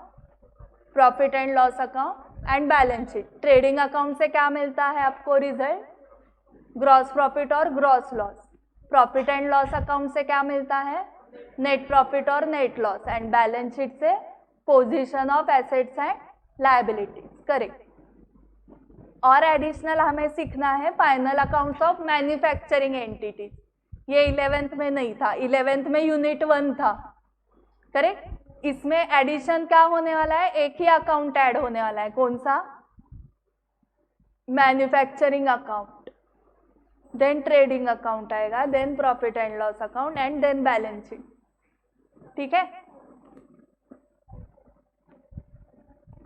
profit and loss account and balance sheet. Trading account से क्या मिलता है आपको रिजल्ट? ग्रॉस प्रॉफिट और gross loss. Profit and loss account से क्या मिलता है? नेट प्रॉफिट और net loss. And balance sheet से position of assets and liabilities, correct. और एडिशनल हमें सीखना है final accounts of manufacturing entities. ये 11th में नहीं था, 11th में यूनिट 1 था, करेक्ट। इसमें एडिशन क्या होने वाला है? एक ही अकाउंट ऐड होने वाला है, कौन सा? Manufacturing account, then trading account आएगा, then profit and loss account and then balance sheet, ठीक है।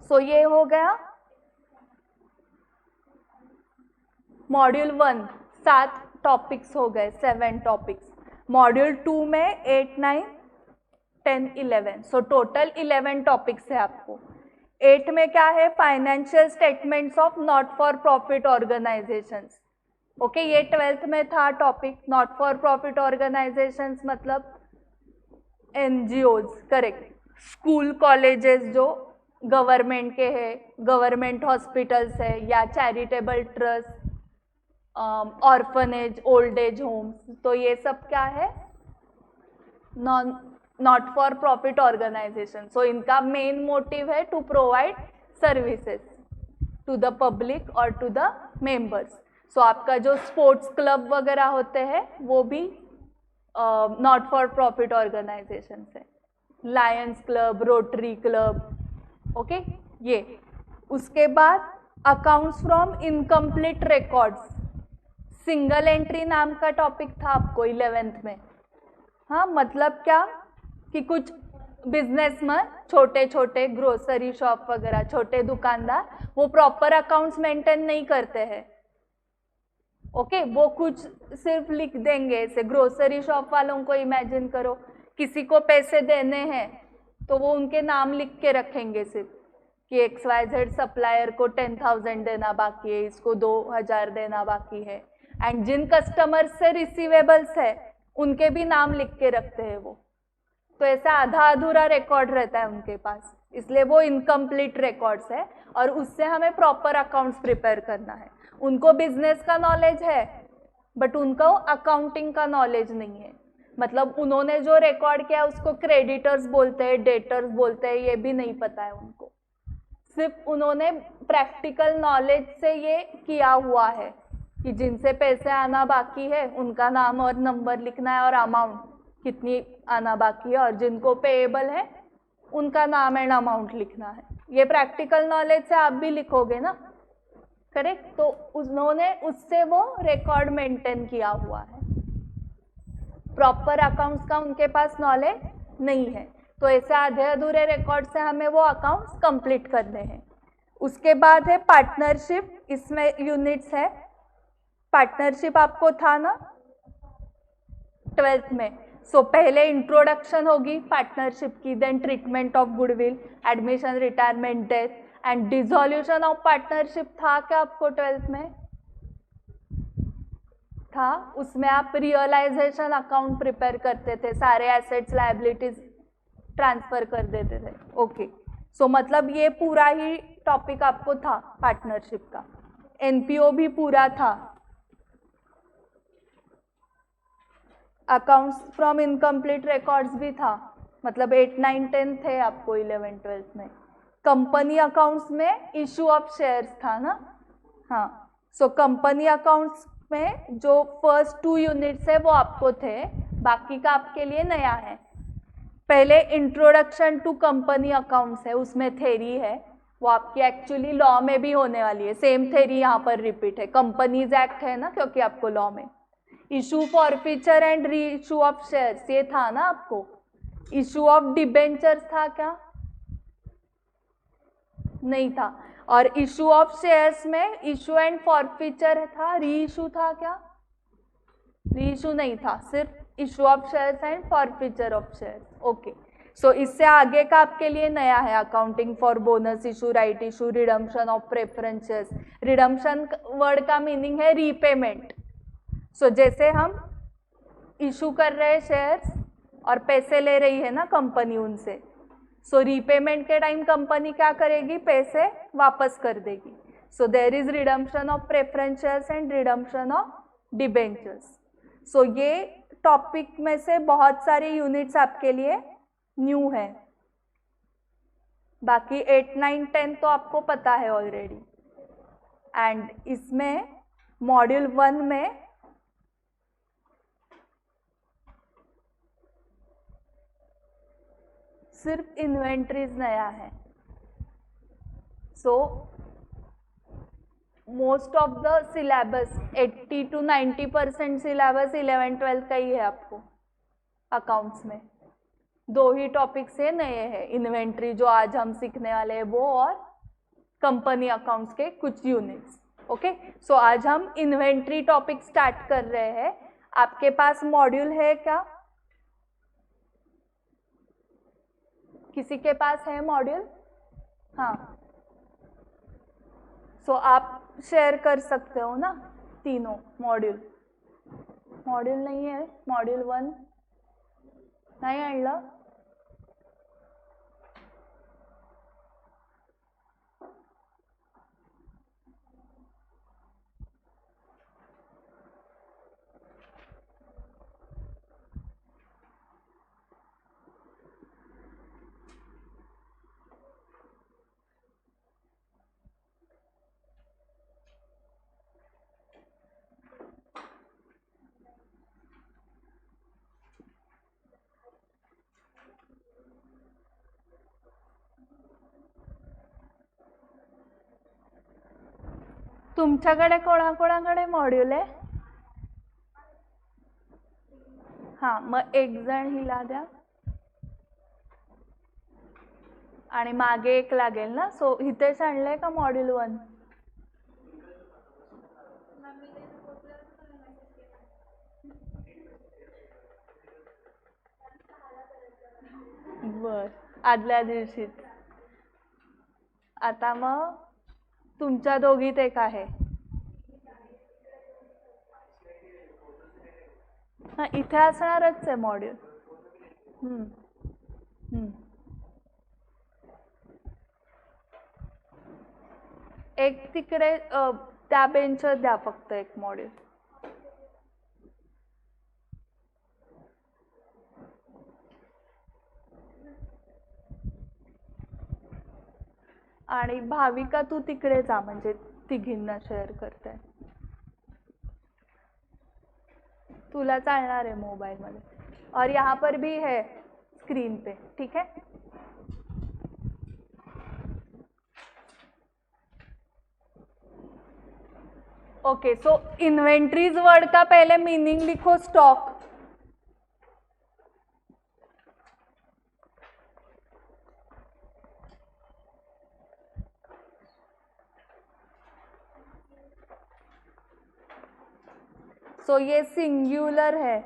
सो ये हो गया मॉड्यूल 1, 7 टॉपिक्स हो गए, 7 टॉपिक्स। मॉड्यूल 2 में 8, 9, 10, 11, सो टोटल 11 टॉपिक्स है आपको। 8 में क्या है? Financial statements of not for profit organisations, okay. ये 12th में था topic. Not for profit organisations मतलब NGOs, करेक्ट। स्कूल कॉलेजेस जो गवर्नमेंट के हैं, गवर्नमेंट हॉस्पिटल्स है, या charitable trust, orphanage, old age homes, तो ये सब क्या है? Not for profit organisation. So इनका मेन मोटिव है to provide services to the public और टू द मेंबर्स। सो आपका जो स्पोर्ट्स क्लब वगैरह होते हैं वो भी नॉट फॉर प्रॉफिट ऑर्गेनाइजेशन है, Lions club, rotary club, okay. ये उसके बाद accounts from incomplete records. Single entry नाम का टॉपिक था आपको 11th में, हाँ। मतलब क्या कि कुछ बिजनेसमैन, छोटे छोटे ग्रोसरी शॉप वगैरह, छोटे दुकानदार, वो प्रॉपर अकाउंट्स मेंटेन नहीं करते हैं, ओके वो कुछ सिर्फ लिख देंगे ऐसे। ग्रोसरी शॉप वालों को इमेजिन करो, किसी को पैसे देने हैं तो वो उनके नाम लिख के रखेंगे सिर्फ कि XYZ सप्लायर को 10,000 देना बाकी है, इसको 2,000 देना बाकी है। एंड जिन कस्टमर से रिसीवेबल्स है उनके भी नाम लिख के रखते हैं वो। तो ऐसा आधा अधूरा रिकॉर्ड रहता है उनके पास, इसलिए वो इनकम्प्लीट रिकॉर्ड्स है और उससे हमें प्रॉपर अकाउंट्स प्रिपेयर करना है। उनको बिजनेस का नॉलेज है बट उनको अकाउंटिंग का नॉलेज नहीं है। मतलब उन्होंने जो रिकॉर्ड किया उसको क्रेडिटर्स बोलते हैं, डेटर्स बोलते हैं, ये भी नहीं पता है उनको। सिर्फ उन्होंने प्रैक्टिकल नॉलेज से ये किया हुआ है कि जिनसे पैसे आना बाकी है उनका नाम और नंबर लिखना है और अमाउंट कितनी आना बाकी है, और जिनको पेएबल है उनका नाम एंड अमाउंट लिखना है। ये प्रैक्टिकल नॉलेज से आप भी लिखोगे ना, करेक्ट? तो उन्होंने उससे वो रिकॉर्ड मेंटेन किया हुआ है। प्रॉपर अकाउंट्स का उनके पास नॉलेज नहीं है, तो ऐसे आधे अधूरे रिकॉर्ड से हमें वो अकाउंट्स कंप्लीट करने हैं। उसके बाद है पार्टनरशिप, इसमें यूनिट्स है। पार्टनरशिप आपको था ना 12th में। सो पहले इंट्रोडक्शन होगी पार्टनरशिप की, then treatment of goodwill, admission, retirement, death and dissolution of partnership. था क्या आपको 12th में? था। उसमें आप रियलाइजेशन अकाउंट प्रिपेयर करते थे, सारे एसेट्स लायबिलिटीज ट्रांसफर कर देते थे। ओके, सो मतलब ये पूरा ही टॉपिक आपको था पार्टनरशिप का। एनपीओ भी पूरा था, अकाउंट्स फ्रॉम इनकम्प्लीट रिकॉर्ड्स भी था। मतलब 8, 9, 10 थे आपको 11, 12 में। कंपनी अकाउंट्स में इशू ऑफ शेयर्स था ना। हाँ, सो कंपनी अकाउंट्स में जो फर्स्ट 2 यूनिट्स है वो आपको थे, बाकी का आपके लिए नया है। पहले इंट्रोडक्शन टू कंपनी अकाउंट्स है, उसमें थेरी है, वो आपकी एक्चुअली लॉ में भी होने वाली है। सेम थेरी यहाँ पर रिपीट है, कंपनीज एक्ट है ना, क्योंकि आपको लॉ में issue forfeiture and re issue of shares ये था ना आपको। इशू ऑफ डिबेंचर्स था क्या? नहीं था। और इशू ऑफ शेयर्स में इशू एंड फॉरफीचर था, री इशू था क्या? री इशू नहीं था, सिर्फ issue of shares and forfeiture of shares. Okay, so इससे आगे का आपके लिए नया है accounting for bonus issue, right issue, redemption of preferences. Redemption word का मीनिंग है रीपेमेंट। सो जैसे हम इशू कर रहे हैं शेयर्स और पैसे ले रही है ना कंपनी उनसे, सो रीपेमेंट के टाइम कंपनी क्या करेगी? पैसे वापस कर देगी। So there is redemption of preferences and redemption of debentures. So ये टॉपिक में से बहुत सारे यूनिट्स आपके लिए न्यू है। बाकी 8, 9, 10 तो आपको पता है ऑलरेडी। एंड इसमें मॉड्यूल 1 में सिर्फ इन्वेंट्रीज नया है। So most of the syllabus 80 to 90% syllabus 11, 12 का ही है आपको अकाउंट्स में। 2 ही टॉपिक से नए हैं, इन्वेंट्री जो आज हम सीखने वाले हैं वो, और कंपनी अकाउंट्स के कुछ यूनिट्स। ओके, सो आज हम इन्वेंट्री टॉपिक स्टार्ट कर रहे हैं। आपके पास मॉड्यूल है क्या? किसी के पास है मॉड्यूल? हाँ, सो आप शेयर कर सकते हो ना तीनों मॉड्यूल। मॉड्यूल नहीं है, मॉड्यूल 1 नाही आणलं? तुमच्याकडे कोणाकोणाकडे मॉड्यूल आहे? हां, मग एक जण हिला द्या आणि मागे एक लागेल ना। सो हितेश आणलंय का मॉड्यूल 1? बर, आदल्या दिवशीच. आता मग तुमच्या दोघीत एक आहे. हा, इथे असणारच आहे मॉड्यूल. एक तिकडे त्या बेंचवर द्या फक्त एक मॉड्यूल. आणि भाविका तू तिकडे जा, म्हणजे तिघींना शेअर करते. तुला चालणार है मोबाइल में, और यहाँ पर भी है स्क्रीन पे, ठीक है. ओके, सो इन्वेंट्रीज वर्ड का पहले मीनिंग लिखो स्टॉक. सो ये सिंगुलर है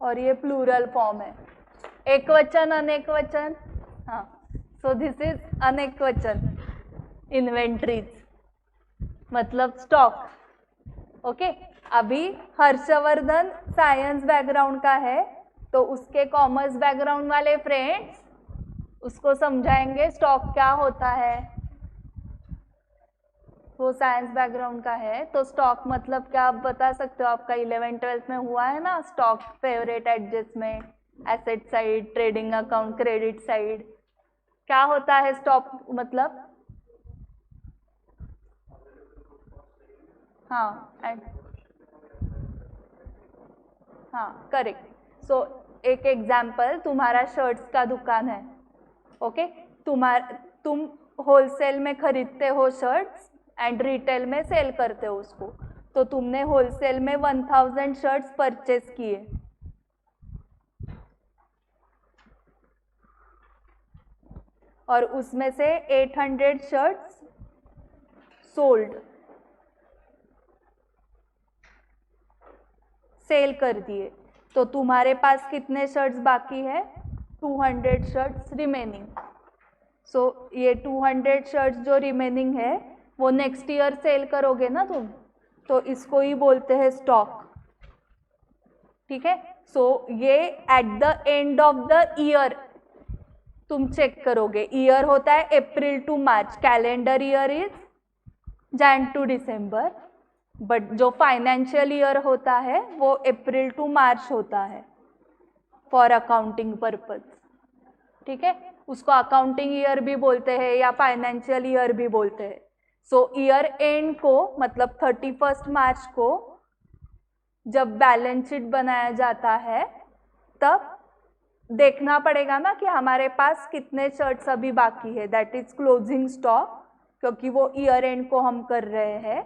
और ये प्लूरल फॉर्म है. एक वचन अनेक वचन. हाँ, सो दिस इज अनेक वचन. इन्वेंट्रीज मतलब स्टॉक. ओके, अभी हर्षवर्धन साइंस बैकग्राउंड का है, तो उसके कॉमर्स बैकग्राउंड वाले फ्रेंड्स उसको समझाएंगे स्टॉक क्या होता है. वो साइंस बैकग्राउंड का है, तो स्टॉक मतलब क्या आप बता सकते हो. आपका 11th-12th में हुआ है ना, stock favourite adjustment, asset side, trading account, credit side. क्या होता है स्टॉक मतलब. हाँ, एंड हाँ करेक्ट. सो एक एग्जाम्पल, तुम्हारा शर्ट्स का दुकान है. ओके, तुम होलसेल में खरीदते हो शर्ट्स एंड रिटेल में सेल करते हो उसको. तो तुमने होलसेल में 1000 शर्ट्स परचेज किए, और उसमें से 800 शर्ट्स सोल्ड, सेल कर दिए. तो तुम्हारे पास कितने शर्ट्स बाकी है. 200 शर्ट्स रिमेनिंग. सो ये 200 शर्ट्स जो रिमेनिंग है वो नेक्स्ट ईयर सेल करोगे ना तुम, तो इसको ही बोलते हैं स्टॉक. ठीक है. सो ये at the end of the year तुम चेक करोगे. ईयर होता है April to March, calendar year is Jan to December, but जो फाइनेंशियल ईयर होता है वो अप्रैल टू मार्च होता है फॉर अकाउंटिंग पर्पज. ठीक है, उसको अकाउंटिंग ईयर भी बोलते हैं या फाइनेंशियल ईयर भी बोलते हैं. सो ईयर एंड को मतलब 31 मार्च को जब बैलेंस शीट बनाया जाता है, तब देखना पड़ेगा ना कि हमारे पास कितने शर्ट्स अभी बाकी है. दैट इज क्लोजिंग स्टॉक, क्योंकि वो ईयर एंड को हम कर रहे हैं.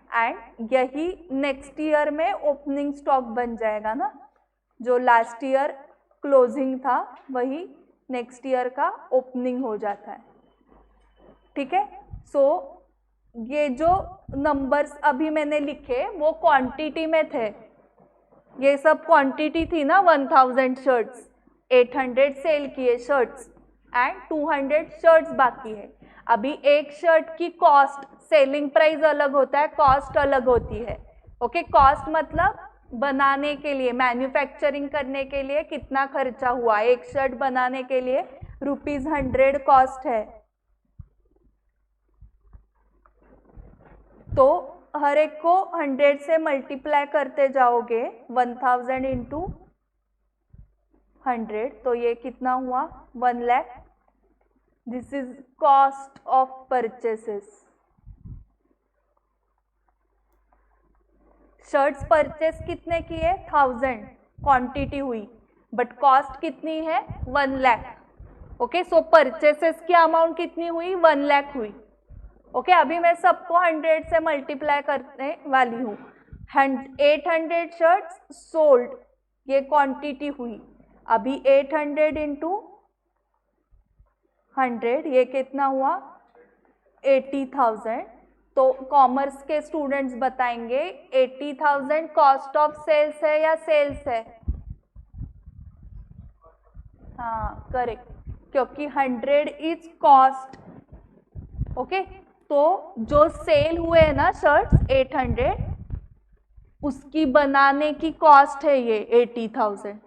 एंड यही नेक्स्ट ईयर में ओपनिंग स्टॉक बन जाएगा ना. जो लास्ट ईयर क्लोजिंग था वही नेक्स्ट ईयर का ओपनिंग हो जाता है. ठीक है. सो ये जो नंबर्स अभी मैंने लिखे वो क्वांटिटी में थे. ये सब क्वांटिटी थी ना. 1000 शर्ट्स, 800 सेल किए शर्ट्स एंड 200 शर्ट्स बाकी है. अभी एक शर्ट की कॉस्ट, सेलिंग प्राइस अलग होता है, कॉस्ट अलग होती है. ओके, कॉस्ट मतलब बनाने के लिए, मैन्युफैक्चरिंग करने के लिए कितना खर्चा हुआ. एक शर्ट बनाने के लिए ₹100 कॉस्ट है. तो हर एक को 100 से मल्टीप्लाई करते जाओगे, 1000 इंटू 100, तो ये कितना हुआ 1 lakh. This is cost of purchases. Shirts purchase कितने किए 1000 क्वांटिटी हुई, बट कॉस्ट कितनी है 1 लाख. ओके, सो परचेसेस की अमाउंट कितनी हुई 1 लाख हुई. ओके, अभी मैं सबको 100 से मल्टीप्लाई करने वाली हूँ. 800 शर्ट्स सोल्ड, ये क्वांटिटी हुई. अभी 800 इंटू 100, ये कितना हुआ 80,000. तो कॉमर्स के स्टूडेंट्स बताएंगे 80,000 कॉस्ट ऑफ सेल्स है या सेल्स है? हाँ करेक्ट, क्योंकि 100 इज कॉस्ट। ओके, तो जो सेल हुए हैं ना शर्ट्स 800, उसकी बनाने की कॉस्ट है ये 80,000।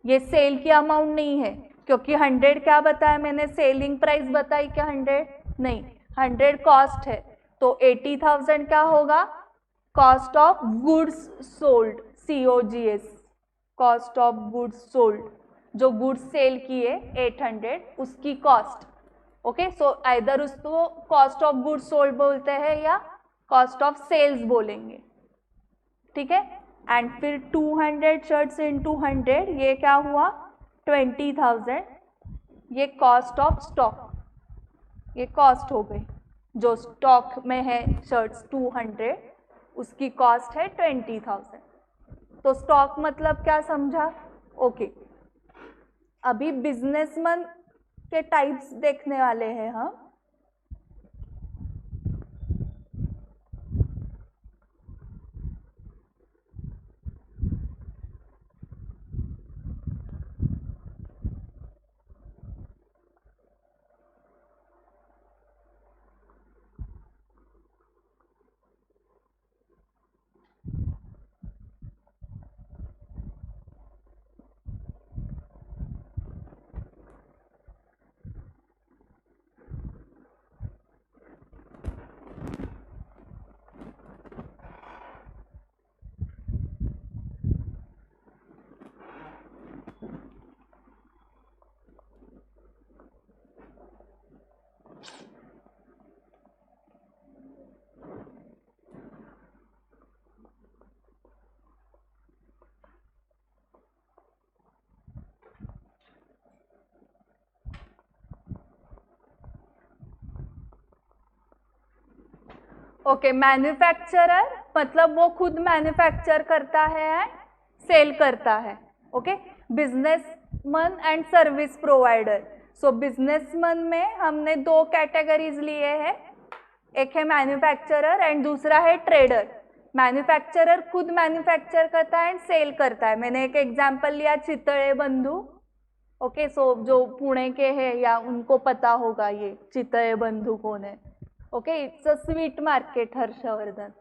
ये सेल की अमाउंट नहीं है, क्योंकि 100 क्या बताया मैंने, सेलिंग प्राइस बताई क्या 100? नहीं, 100 कॉस्ट है, तो 80,000 क्या होगा? Cost of goods sold, COGS, cost of goods sold. जो गुड्स सेल किए 800 उसकी कॉस्ट। ओके, सो आइदर उसको कॉस्ट ऑफ गुड्स सोल्ड बोलते हैं या कॉस्ट ऑफ सेल्स बोलेंगे, ठीक है। एंड फिर 200 शर्ट्स इंटू 100, ये क्या हुआ? 20,000। ये कॉस्ट ऑफ स्टॉक, ये कॉस्ट हो गई। जो स्टॉक में है शर्ट्स 200, उसकी कॉस्ट है 20,000। तो स्टॉक मतलब क्या समझा? ओके, अभी बिजनेसमैन के टाइप्स देखने वाले हैं हम। ओके, मैन्युफैक्चरर मतलब वो खुद मैन्युफैक्चर करता है, सेल करता है। Okay, businessman and service provider. So businessman में हमने दो कैटेगरीज लिए हैं, एक है मैन्युफैक्चरर एंड दूसरा है ट्रेडर। मैन्युफैक्चरर खुद मैन्युफैक्चर करता है एंड सेल करता है। मैंने एक एग्जांपल लिया चितळे बंधु। ओके, सो जो पुणे के हैं या उनको पता होगा ये चितळे बंधु कौन है। Okay, it's a sweet market Harshvardhan.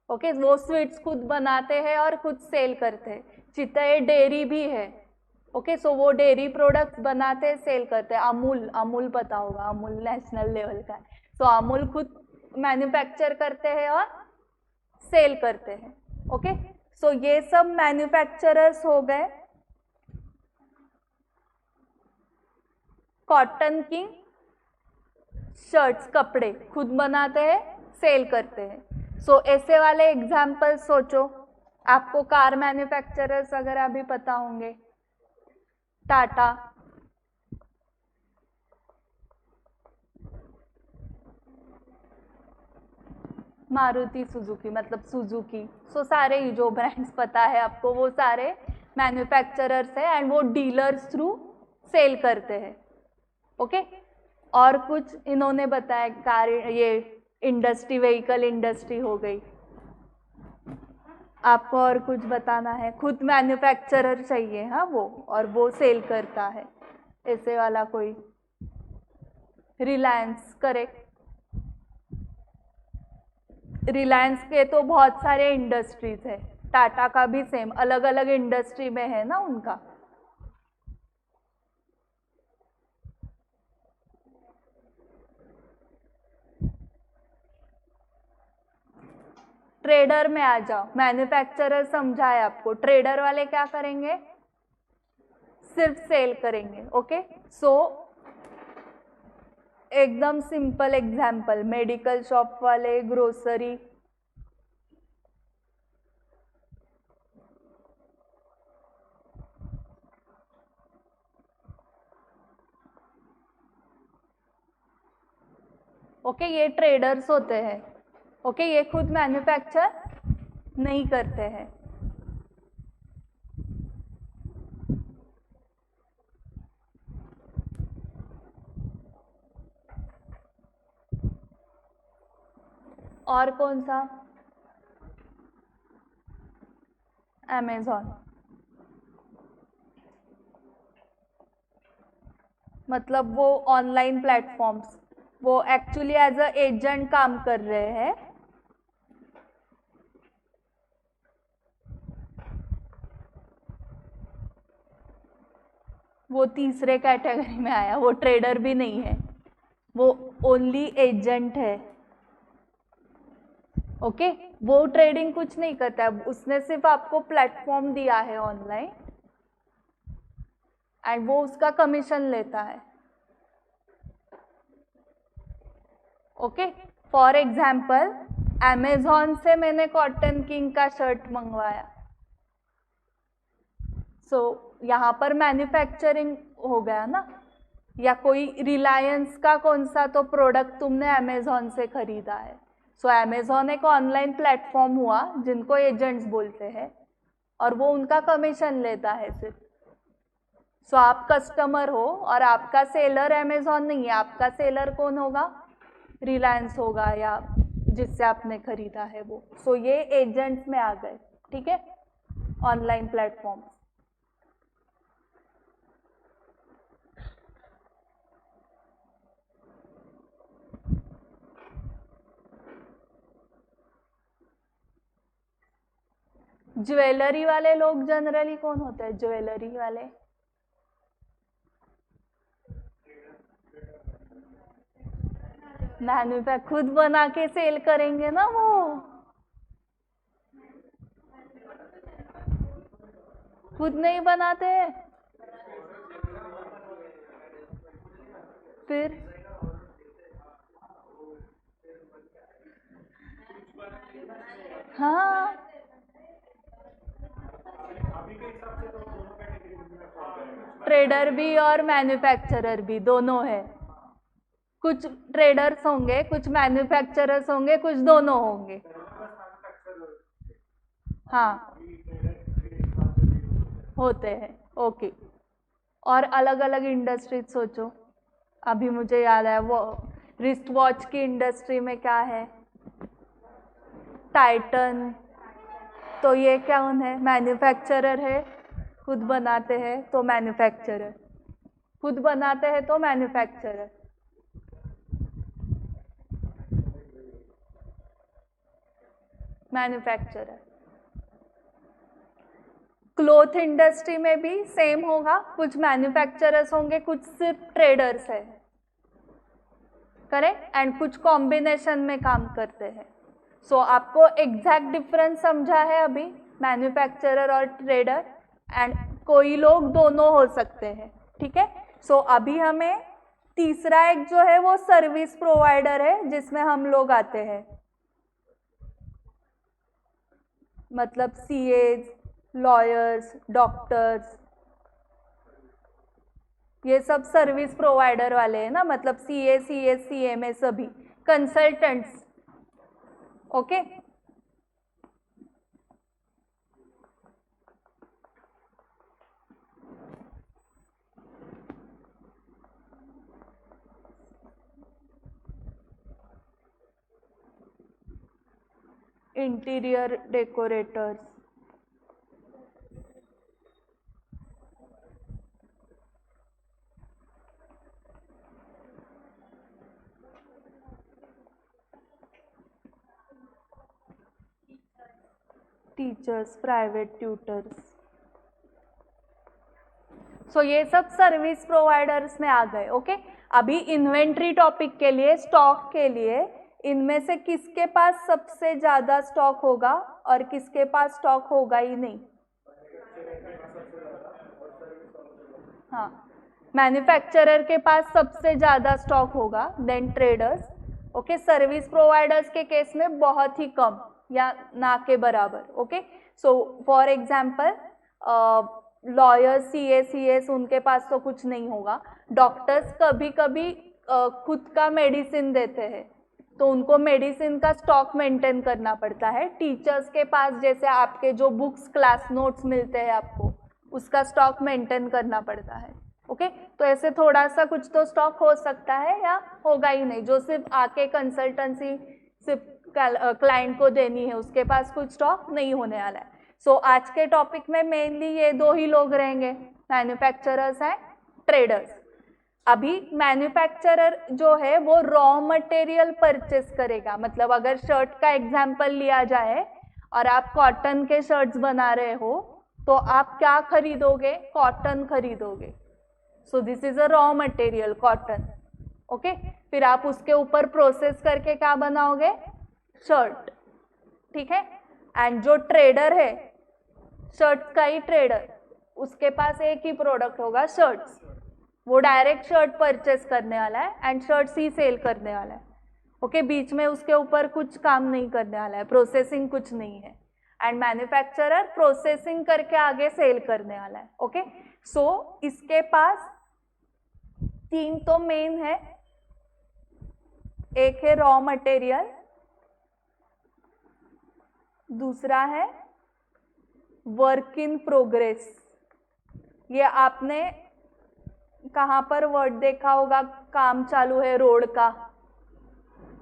Okay, वो स्वीट्स खुद बनाते हैं और खुद सेल करते हैं। चितळे डेयरी भी है। ओके, सो वो डेयरी प्रोडक्ट्स बनाते हैं, सेल करते हैं। अमूल, अमूल पता होगा, अमूल नेशनल लेवल का है। सो अमूल खुद मैन्युफैक्चर करते हैं और सेल करते हैं। ओके, सो ये सब मैन्युफैक्चरर्स हो गए। कॉटन की शर्ट्स, कपड़े खुद बनाते हैं, सेल करते हैं। सो ऐसे वाले एग्जाम्पल सोचो। आपको कार मैन्युफैक्चरर्स अगर अभी पता होंगे, टाटा, मारुति सुजुकी, मतलब सुजुकी। सो सारे ही जो ब्रांड्स पता है आपको, वो सारे मैन्युफैक्चरर्स है एंड वो डीलर्स थ्रू सेल करते हैं। ओके, और कुछ इन्होंने बताया, कार, ये इंडस्ट्री, व्हीकल इंडस्ट्री हो गई। आपको और कुछ बताना है? खुद मैन्युफैक्चरर चाहिए, हाँ वो, और वो सेल करता है, ऐसे वाला कोई? रिलायंस, करेक्ट। रिलायंस के तो बहुत सारे इंडस्ट्रीज है, टाटा का भी सेम, अलग अलग इंडस्ट्री में है ना उनका। ट्रेडर में आ जाओ। मैन्युफैक्चरर समझा है आपको, ट्रेडर वाले क्या करेंगे? सिर्फ सेल करेंगे। ओके, सो एकदम सिंपल एग्जाम्पल, मेडिकल शॉप वाले, ग्रोसरी। ओके, ये ट्रेडर्स होते हैं। ओके, ये खुद मैन्युफैक्चर नहीं करते हैं। और कौन सा? अमेज़ॉन, मतलब वो ऑनलाइन प्लेटफॉर्म्स, वो एक्चुअली एज अ एजेंट काम कर रहे हैं। वो तीसरे कैटेगरी में आया, वो ट्रेडर भी नहीं है, वो ओनली एजेंट है। ओके, वो ट्रेडिंग कुछ नहीं करता है, उसने सिर्फ आपको प्लेटफॉर्म दिया है ऑनलाइन एंड वो उसका कमीशन लेता है। ओके, फॉर एग्जाम्पल अमेज़ॉन से मैंने कॉटन किंग का शर्ट मंगवाया, सो यहाँ पर मैन्युफैक्चरिंग हो गया ना, या कोई रिलायंस का कौन सा तो प्रोडक्ट तुमने अमेज़ॉन से खरीदा है, सो अमेज़ॉन एक ऑनलाइन प्लेटफॉर्म हुआ जिनको एजेंट्स बोलते हैं और वो उनका कमीशन लेता है सिर्फ। सो आप कस्टमर हो और आपका सेलर अमेज़ॉन नहीं है, आपका सेलर कौन होगा? रिलायंस होगा या जिससे आपने खरीदा है वो। सो ये एजेंट्स में आ गए, ठीक है, ऑनलाइन प्लेटफॉर्म। ज्वेलरी वाले लोग जनरली कौन होते हैं? ज्वेलरी वाले मैन्युफैक्चर खुद बना के सेल करेंगे ना, वो खुद नहीं बनाते हैं। फिर हाँ, ट्रेडर भी और मैन्युफैक्चरर भी दोनों है। कुछ ट्रेडर्स होंगे, कुछ मैन्युफैक्चरर्स होंगे, कुछ दोनों होंगे। हाँ, होते हैं। ओके, और अलग अलग इंडस्ट्रीज सोचो। अभी मुझे याद है, वो रिस्ट वॉच की इंडस्ट्री में क्या है? टाइटन। तो ये कौन है? मैन्युफैक्चरर है, खुद बनाते हैं तो मैन्युफैक्चरर, खुद बनाते हैं तो मैन्युफैक्चरर। मैन्युफैक्चरर। क्लोथ इंडस्ट्री में भी सेम होगा, कुछ मैन्युफैक्चरर्स होंगे, कुछ सिर्फ ट्रेडर्स है, करेक्ट, एंड कुछ कॉम्बिनेशन में काम करते हैं। सो आपको एग्जैक्ट डिफरेंस समझा है अभी, मैन्युफैक्चरर और ट्रेडर, एंड कोई लोग दोनों हो सकते हैं, ठीक है। सो अभी हमें तीसरा एक जो है वो सर्विस प्रोवाइडर है, जिसमें हम लोग आते हैं, मतलब सीएज, लॉयर्स, डॉक्टर्स, ये सब सर्विस प्रोवाइडर वाले हैं ना, मतलब सीए, सीएस, सीएमए सभी consultants. Okay, interior decorators, teachers, private tutors. So ये सब सर्विस प्रोवाइडर्स में आ गए। ओके, अभी इन्वेंट्री टॉपिक के लिए, स्टॉक के लिए, इनमें से किसके पास सबसे ज्यादा स्टॉक होगा और किसके पास स्टॉक होगा ही नहीं? हाँ, मैन्युफैक्चरर के पास सबसे ज्यादा स्टॉक होगा, then traders. Okay, service providers के केस में बहुत ही कम या ना के बराबर। Okay, so for example lawyers, CA, CS, उनके पास तो कुछ नहीं होगा। डॉक्टर्स कभी कभी खुद का मेडिसिन देते हैं, तो उनको मेडिसिन का स्टॉक मेंटेन करना पड़ता है। टीचर्स के पास जैसे आपके जो बुक्स, क्लास नोट्स मिलते हैं आपको, उसका स्टॉक मेंटेन करना पड़ता है। ओके, तो ऐसे थोड़ा सा कुछ तो स्टॉक हो सकता है या होगा ही नहीं, जो सिर्फ आके कंसल्टेंसी सिर्फ क्लाइंट को देनी है, उसके पास कुछ स्टॉक नहीं होने वाला है। सो आज के टॉपिक में मेनली ये दो ही लोग रहेंगे, मैन्युफैक्चरर्स एंड ट्रेडर्स। अभी मैन्युफैक्चरर जो है वो रॉ मटेरियल परचेस करेगा, मतलब अगर शर्ट का एग्जाम्पल लिया जाए और आप कॉटन के शर्ट्स बना रहे हो तो आप क्या खरीदोगे? कॉटन खरीदोगे। So this is a raw material cotton, okay. फिर आप उसके ऊपर प्रोसेस करके क्या बनाओगे? शर्ट, ठीक है। एंड जो ट्रेडर है, शर्ट्स का ही ट्रेडर, उसके पास एक ही प्रोडक्ट होगा, शर्ट्स। वो डायरेक्ट शर्ट परचेस करने वाला है एंड शर्ट्स ही सेल करने वाला है, ओके। बीच में उसके ऊपर कुछ काम नहीं करने वाला है, प्रोसेसिंग कुछ नहीं है। एंड मैन्युफैक्चरर प्रोसेसिंग करके आगे सेल करने वाला है, ओके। सो इसके पास तीन तो मेन है, एक है रॉ मटेरियल, दूसरा है वर्क इन प्रोग्रेस। ये आपने कहाँ पर वर्ड देखा होगा? काम चालू है रोड का,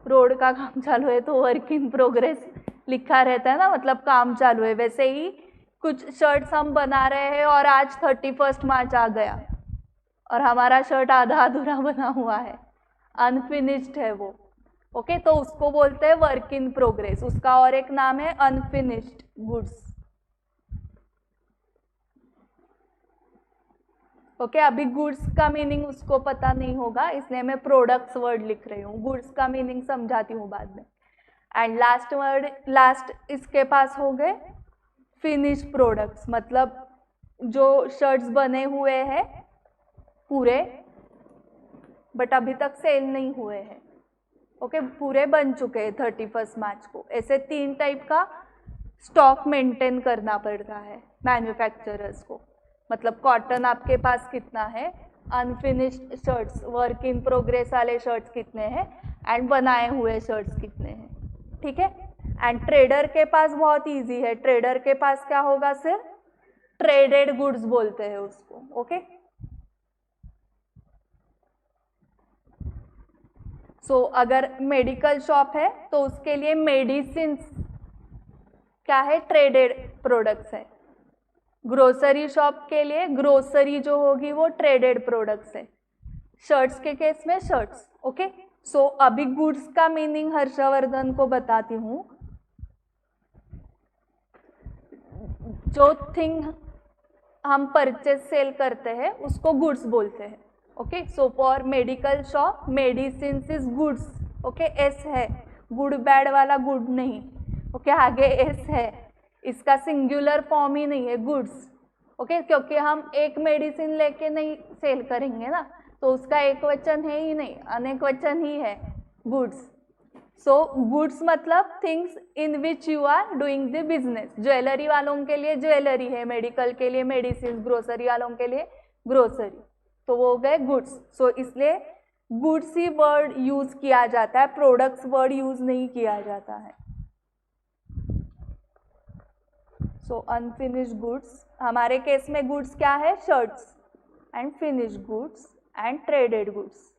रोड का काम चालू है तो वर्क इन प्रोग्रेस लिखा रहता है ना, मतलब काम चालू है। वैसे ही कुछ शर्ट्स हम बना रहे हैं और आज 31 मार्च आ गया और हमारा शर्ट आधा अधूरा बना हुआ है, अनफिनिश्ड है वो, ओके। तो उसको बोलते हैं वर्क इन प्रोग्रेस। उसका और एक नाम है अनफिनिश्ड गुड्स, ओके। अभी गुड्स का मीनिंग उसको पता नहीं होगा, इसलिए मैं प्रोडक्ट्स वर्ड लिख रही हूँ, गुड्स का मीनिंग समझाती हूँ बाद में। एंड लास्ट वर्ड, लास्ट इसके पास हो गए फिनिश प्रोडक्ट्स, मतलब जो शर्ट्स बने हुए हैं पूरे बट अभी तक सेल नहीं हुए हैं, ओके। पूरे बन चुके हैं 31 मार्च को। ऐसे तीन टाइप का स्टॉक मेंटेन करना पड़ता है मैन्युफैक्चरर्स को, मतलब कॉटन आपके पास कितना है, unfinished shirts, work in progress वाले शर्ट्स कितने हैं, एंड बनाए हुए शर्ट्स कितने हैं, ठीक है। एंड ट्रेडर के पास बहुत इजी है, ट्रेडर के पास क्या होगा? सिर्फ ट्रेडेड गुड्स बोलते हैं उसको, ओके। सो अगर मेडिकल शॉप है तो उसके लिए मेडिसिन क्या है? ट्रेडेड प्रोडक्ट्स है। ग्रोसरी शॉप के लिए ग्रोसरी जो होगी वो ट्रेडेड प्रोडक्ट्स है। शर्ट्स के केस में शर्ट्स, ओके। सो अभी गुड्स का मीनिंग हर्षवर्धन को बताती हूँ। जो थिंग हम परचेज सेल करते हैं उसको गुड्स बोलते हैं, okay. So for medical shop medicine is goods, okay. S है, गुड बैड वाला गुड नहीं, ओके। आगे एस है, इसका सिंगुलर फॉर्म ही नहीं है, गुड्स, ओके। क्योंकि हम एक मेडिसिन लेके नहीं सेल करेंगे ना, तो उसका एक वचन है ही नहीं, अनेक वचन ही है, गुड्स। सो गुड्स मतलब things in which you are doing the business. Jewellery वालों के लिए ज्वेलरी है, मेडिकल के लिए मेडिसिन, ग्रोसरी वालों के लिए ग्रोसरी, तो वो हो गए गुड्स। सो इसलिए गुड्स ही वर्ड यूज किया जाता है, प्रोडक्ट्स वर्ड यूज नहीं किया जाता है। सो अनफिनिश्ड गुड्स, हमारे केस में गुड्स क्या है? Shirts. And finished goods and traded goods,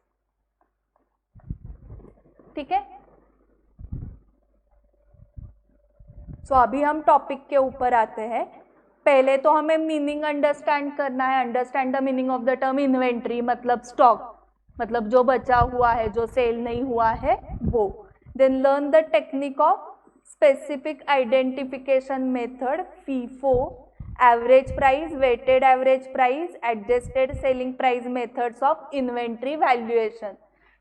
ठीक है। सो अभी हम टॉपिक के ऊपर आते हैं। पहले तो हमें मीनिंग अंडरस्टैंड करना है। Understand the meaning of the term inventory, मतलब स्टॉक, मतलब जो बचा हुआ है, जो सेल नहीं हुआ है वो। Then learn the technique of specific identification method, FIFO, average price, weighted average price, adjusted selling price methods of inventory valuation.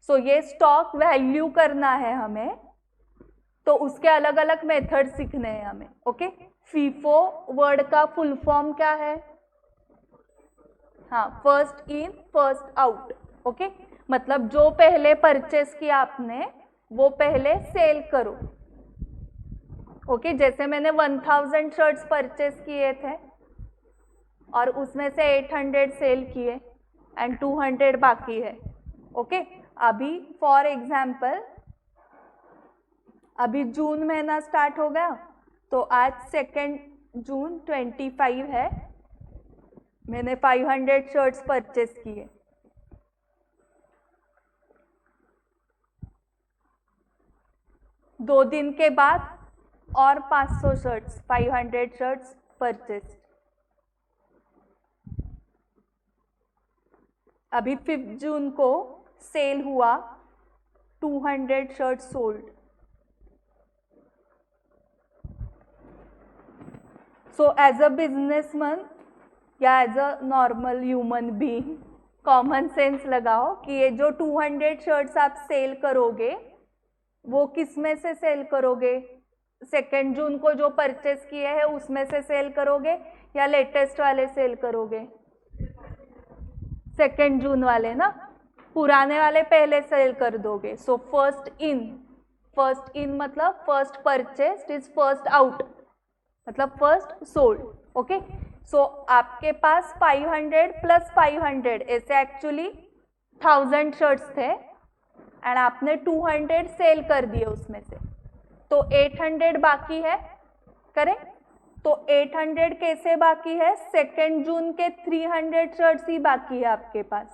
So ये स्टॉक वैल्यू करना है हमें, तो उसके अलग अलग मेथड सीखने हैं हमें, ओके। फीफो वर्ड का फुल फॉर्म क्या है? हाँ, first in first out, okay. मतलब जो पहले परचेस किया आपने वो पहले सेल करो, ओके। जैसे मैंने 1000 शर्ट्स परचेस किए थे और उसमें से 800 सेल किए एंड 200 बाकी है, ओके। अभी फॉर एग्जाम्पल अभी जून महीना स्टार्ट हो गया, तो आज 2 जून 25 है, मैंने 500 शर्ट्स परचेस किए, 2 दिन के बाद और 500 शर्ट्स, 500 शर्ट्स परचेज। अभी 5 जून को सेल हुआ, 200 shirts sold. So as a businessman या as a normal human being common sense लगाओ कि ये जो 200 शर्ट्स आप सेल करोगे वो किस में से सेल करोगे? 2 जून को जो परचेस किए हैं उसमें से सेल करोगे या लेटेस्ट वाले सेल करोगे? 2 जून वाले ना, पुराने वाले पहले सेल कर दोगे। सो फर्स्ट इन मतलब first purchased is first out, मतलब फर्स्ट सोल्ड। ओके, सो आपके पास 500 प्लस 500 ऐसे एक्चुअली 1000 शर्ट्स थे एंड आपने 200 सेल कर दिए उसमें से, तो 800 बाकी है, करेक्ट? तो 800 कैसे बाकी है? 2 जून के 300 शर्ट्स ही बाकी है आपके पास,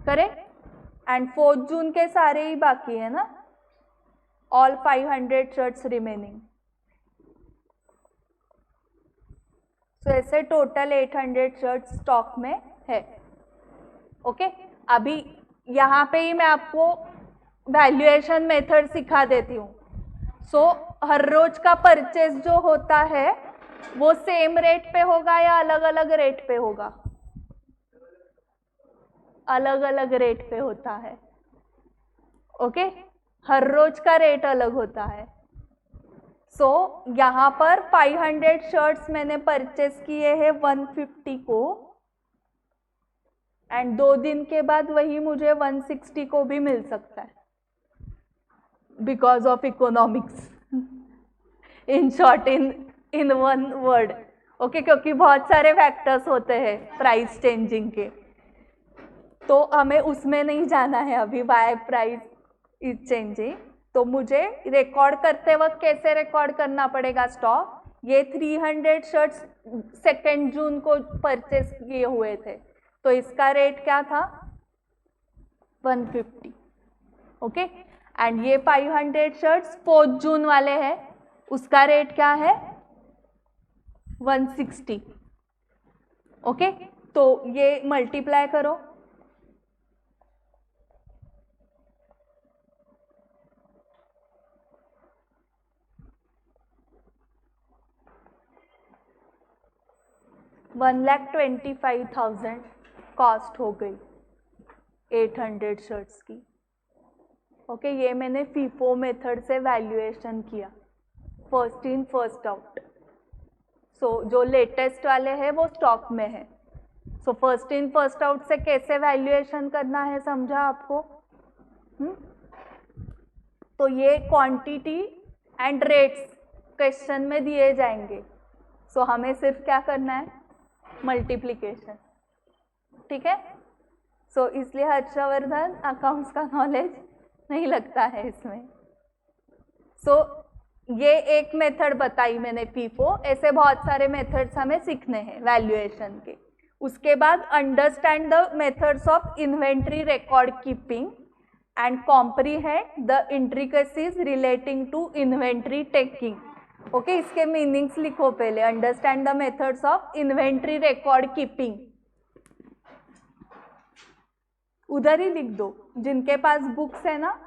करेक्ट? एंड 4 जून के सारे ही बाकी है ना, ऑल 500 शर्ट्स रिमेनिंग। तो ऐसे टोटल 800 शर्ट्स स्टॉक में है। ओके, अभी यहाँ पे ही मैं आपको वैल्यूएशन मेथड सिखा देती हूँ। सो हर रोज का परचेज जो होता है वो सेम रेट पे होगा या अलग अलग रेट पे होगा? अलग अलग रेट पे होता है। ओके, हर रोज का रेट अलग होता है। सो यहाँ पर 500 शर्ट्स मैंने परचेस किए हैं 150 को एंड 2 दिन के बाद वही मुझे 160 को भी मिल सकता है because of economics, in short, in one word. Okay, क्योंकि बहुत सारे फैक्टर्स होते हैं प्राइस चेंजिंग के, तो हमें उसमें नहीं जाना है अभी, वाई प्राइस इज चेंजिंग। तो मुझे रिकॉर्ड करते वक्त कैसे रिकॉर्ड करना पड़ेगा स्टॉक? ये 300 शर्ट्स 2 जून को परचेस किए हुए थे, तो इसका रेट क्या था? 150। ओके, एंड ये 500 शर्ट्स 4 जून वाले हैं, उसका रेट क्या है? 160। ओके, तो ये मल्टीप्लाई करो, $1,25,000 कॉस्ट हो गई 800 शर्ट्स की। ओके, ये मैंने फीफो मेथड से वैल्यूएशन किया, फर्स्ट इन फर्स्ट आउट। सो जो लेटेस्ट वाले हैं वो स्टॉक में है। So first in first out से कैसे वैल्यूएशन करना है समझा आपको? तो ये क्वांटिटी एंड रेट्स क्वेश्चन में दिए जाएंगे। सो हमें सिर्फ क्या करना है? मल्टीप्लिकेशन। ठीक है? सो इसलिए हर्षवर्धन अकाउंट्स का नॉलेज नहीं लगता है इसमें। सो ये एक मेथड बताई मैंने फीफो, ऐसे बहुत सारे मेथड्स हमें सीखने हैं वैल्यूएशन के। उसके बाद understand the methods of inventory record keeping and comprehend the intricacies relating to inventory taking. Okay, इसके मीनिंग्स लिखो पहले। Understand the methods of inventory record keeping, उधर ही लिख दो जिनके पास बुक्स है ना।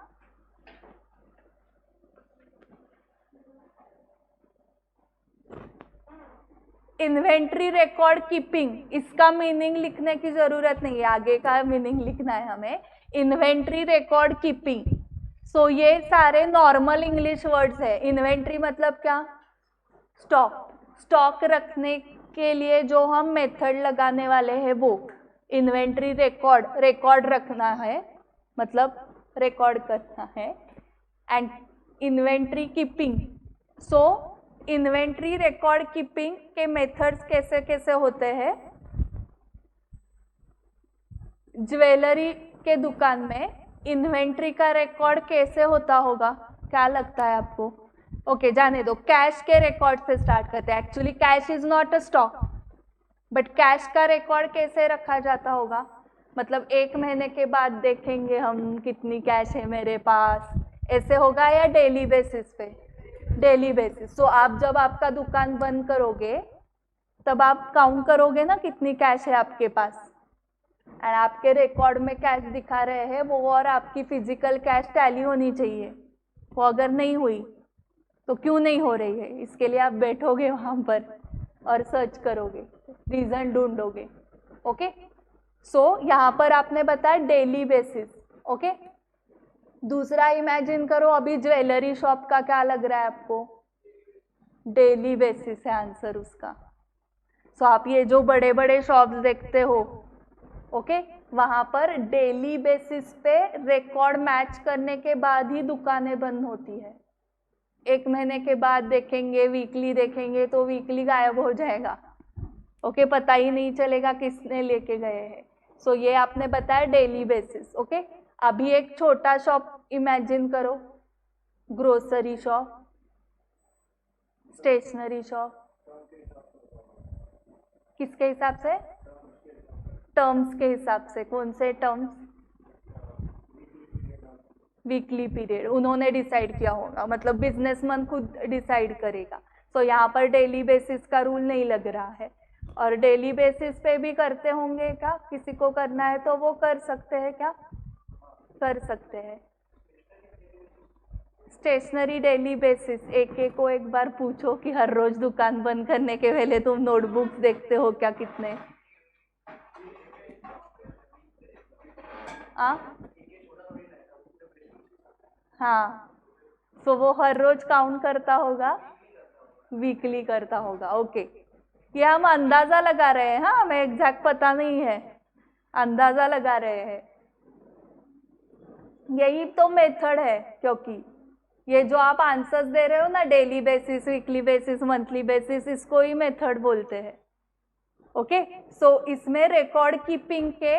इन्वेंट्री रिकॉर्ड कीपिंग, इसका मीनिंग लिखने की जरूरत नहीं है, आगे का मीनिंग लिखना है हमें। इन्वेंट्री रिकॉर्ड कीपिंग, सो ये सारे नॉर्मल इंग्लिश वर्ड्स है। इन्वेंट्री मतलब क्या? स्टॉक। स्टॉक रखने के लिए जो हम मेथड लगाने वाले हैं वो इन्वेंट्री रिकॉर्ड रखना है, मतलब रिकॉर्ड करना है। And inventory keeping, so inventory record keeping के मेथड्स कैसे कैसे होते हैं? ज्वेलरी के दुकान में इन्वेंट्री का रिकॉर्ड कैसे होता होगा? क्या लगता है आपको? ओके, जाने दो, कैश के रिकॉर्ड से स्टार्ट करते हैं। Actually cash is not a stock, but cash का रिकॉर्ड कैसे रखा जाता होगा? मतलब 1 महीने के बाद देखेंगे हम कितनी कैश है मेरे पास, ऐसे होगा या डेली बेसिस पे? Daily basis. सो आप जब आपका दुकान बंद करोगे तब आप काउंट करोगे ना कितनी कैश है आपके पास, एंड आपके रिकॉर्ड में कैश दिखा रहे हैं वो, और आपकी फिजिकल कैश टैली होनी चाहिए। वो अगर नहीं हुई तो क्यों नहीं हो रही है, इसके लिए आप बैठोगे वहाँ पर और सर्च करोगे, रीजन ढूंढोगे। ओके, सो यहाँ पर आपने बताया डेली बेसिस। ओके, दूसरा इमेजिन करो, अभी ज्वेलरी शॉप का क्या लग रहा है आपको? डेली बेसिस है आंसर उसका। सो आप ये जो बड़े बड़े शॉप्स देखते हो, ओके, वहां पर डेली बेसिस पे रिकॉर्ड मैच करने के बाद ही दुकानें बंद होती है। 1 महीने के बाद देखेंगे, वीकली देखेंगे तो वीकली गायब हो जाएगा। ओके, पता ही नहीं चलेगा किसने लेके गए हैं। सो ये आपने बताया डेली बेसिस। ओके, अभी एक छोटा शॉप इमेजिन करो, ग्रोसरी शॉप, स्टेशनरी शॉप। किसके हिसाब से? टर्म्स के हिसाब से। कौन से टर्म्स? वीकली पीरियड उन्होंने डिसाइड किया होगा, मतलब बिजनेसमैन खुद डिसाइड करेगा। सो यहाँ पर डेली बेसिस का रूल नहीं लग रहा है। और डेली बेसिस पे भी करते होंगे क्या? किसी को करना है तो वो कर सकते हैं क्या? कर सकते हैं। स्टेशनरी डेली बेसिस, एक एक को एक बार पूछो कि हर रोज दुकान बंद करने के पहले तुम नोटबुक्स देखते हो क्या कितने? हाँ, सो वो हर रोज काउंट करता होगा, वीकली करता होगा। ओके, ये हम अंदाजा लगा रहे हैं, हाँ, हमें एग्जैक्ट पता नहीं है, अंदाजा लगा रहे हैं। यही तो मेथड है, क्योंकि ये जो आप आंसर्स दे रहे हो ना, daily basis, weekly basis, monthly basis, इसको ही मेथड बोलते हैं। ओके, सो इसमें रिकॉर्ड कीपिंग के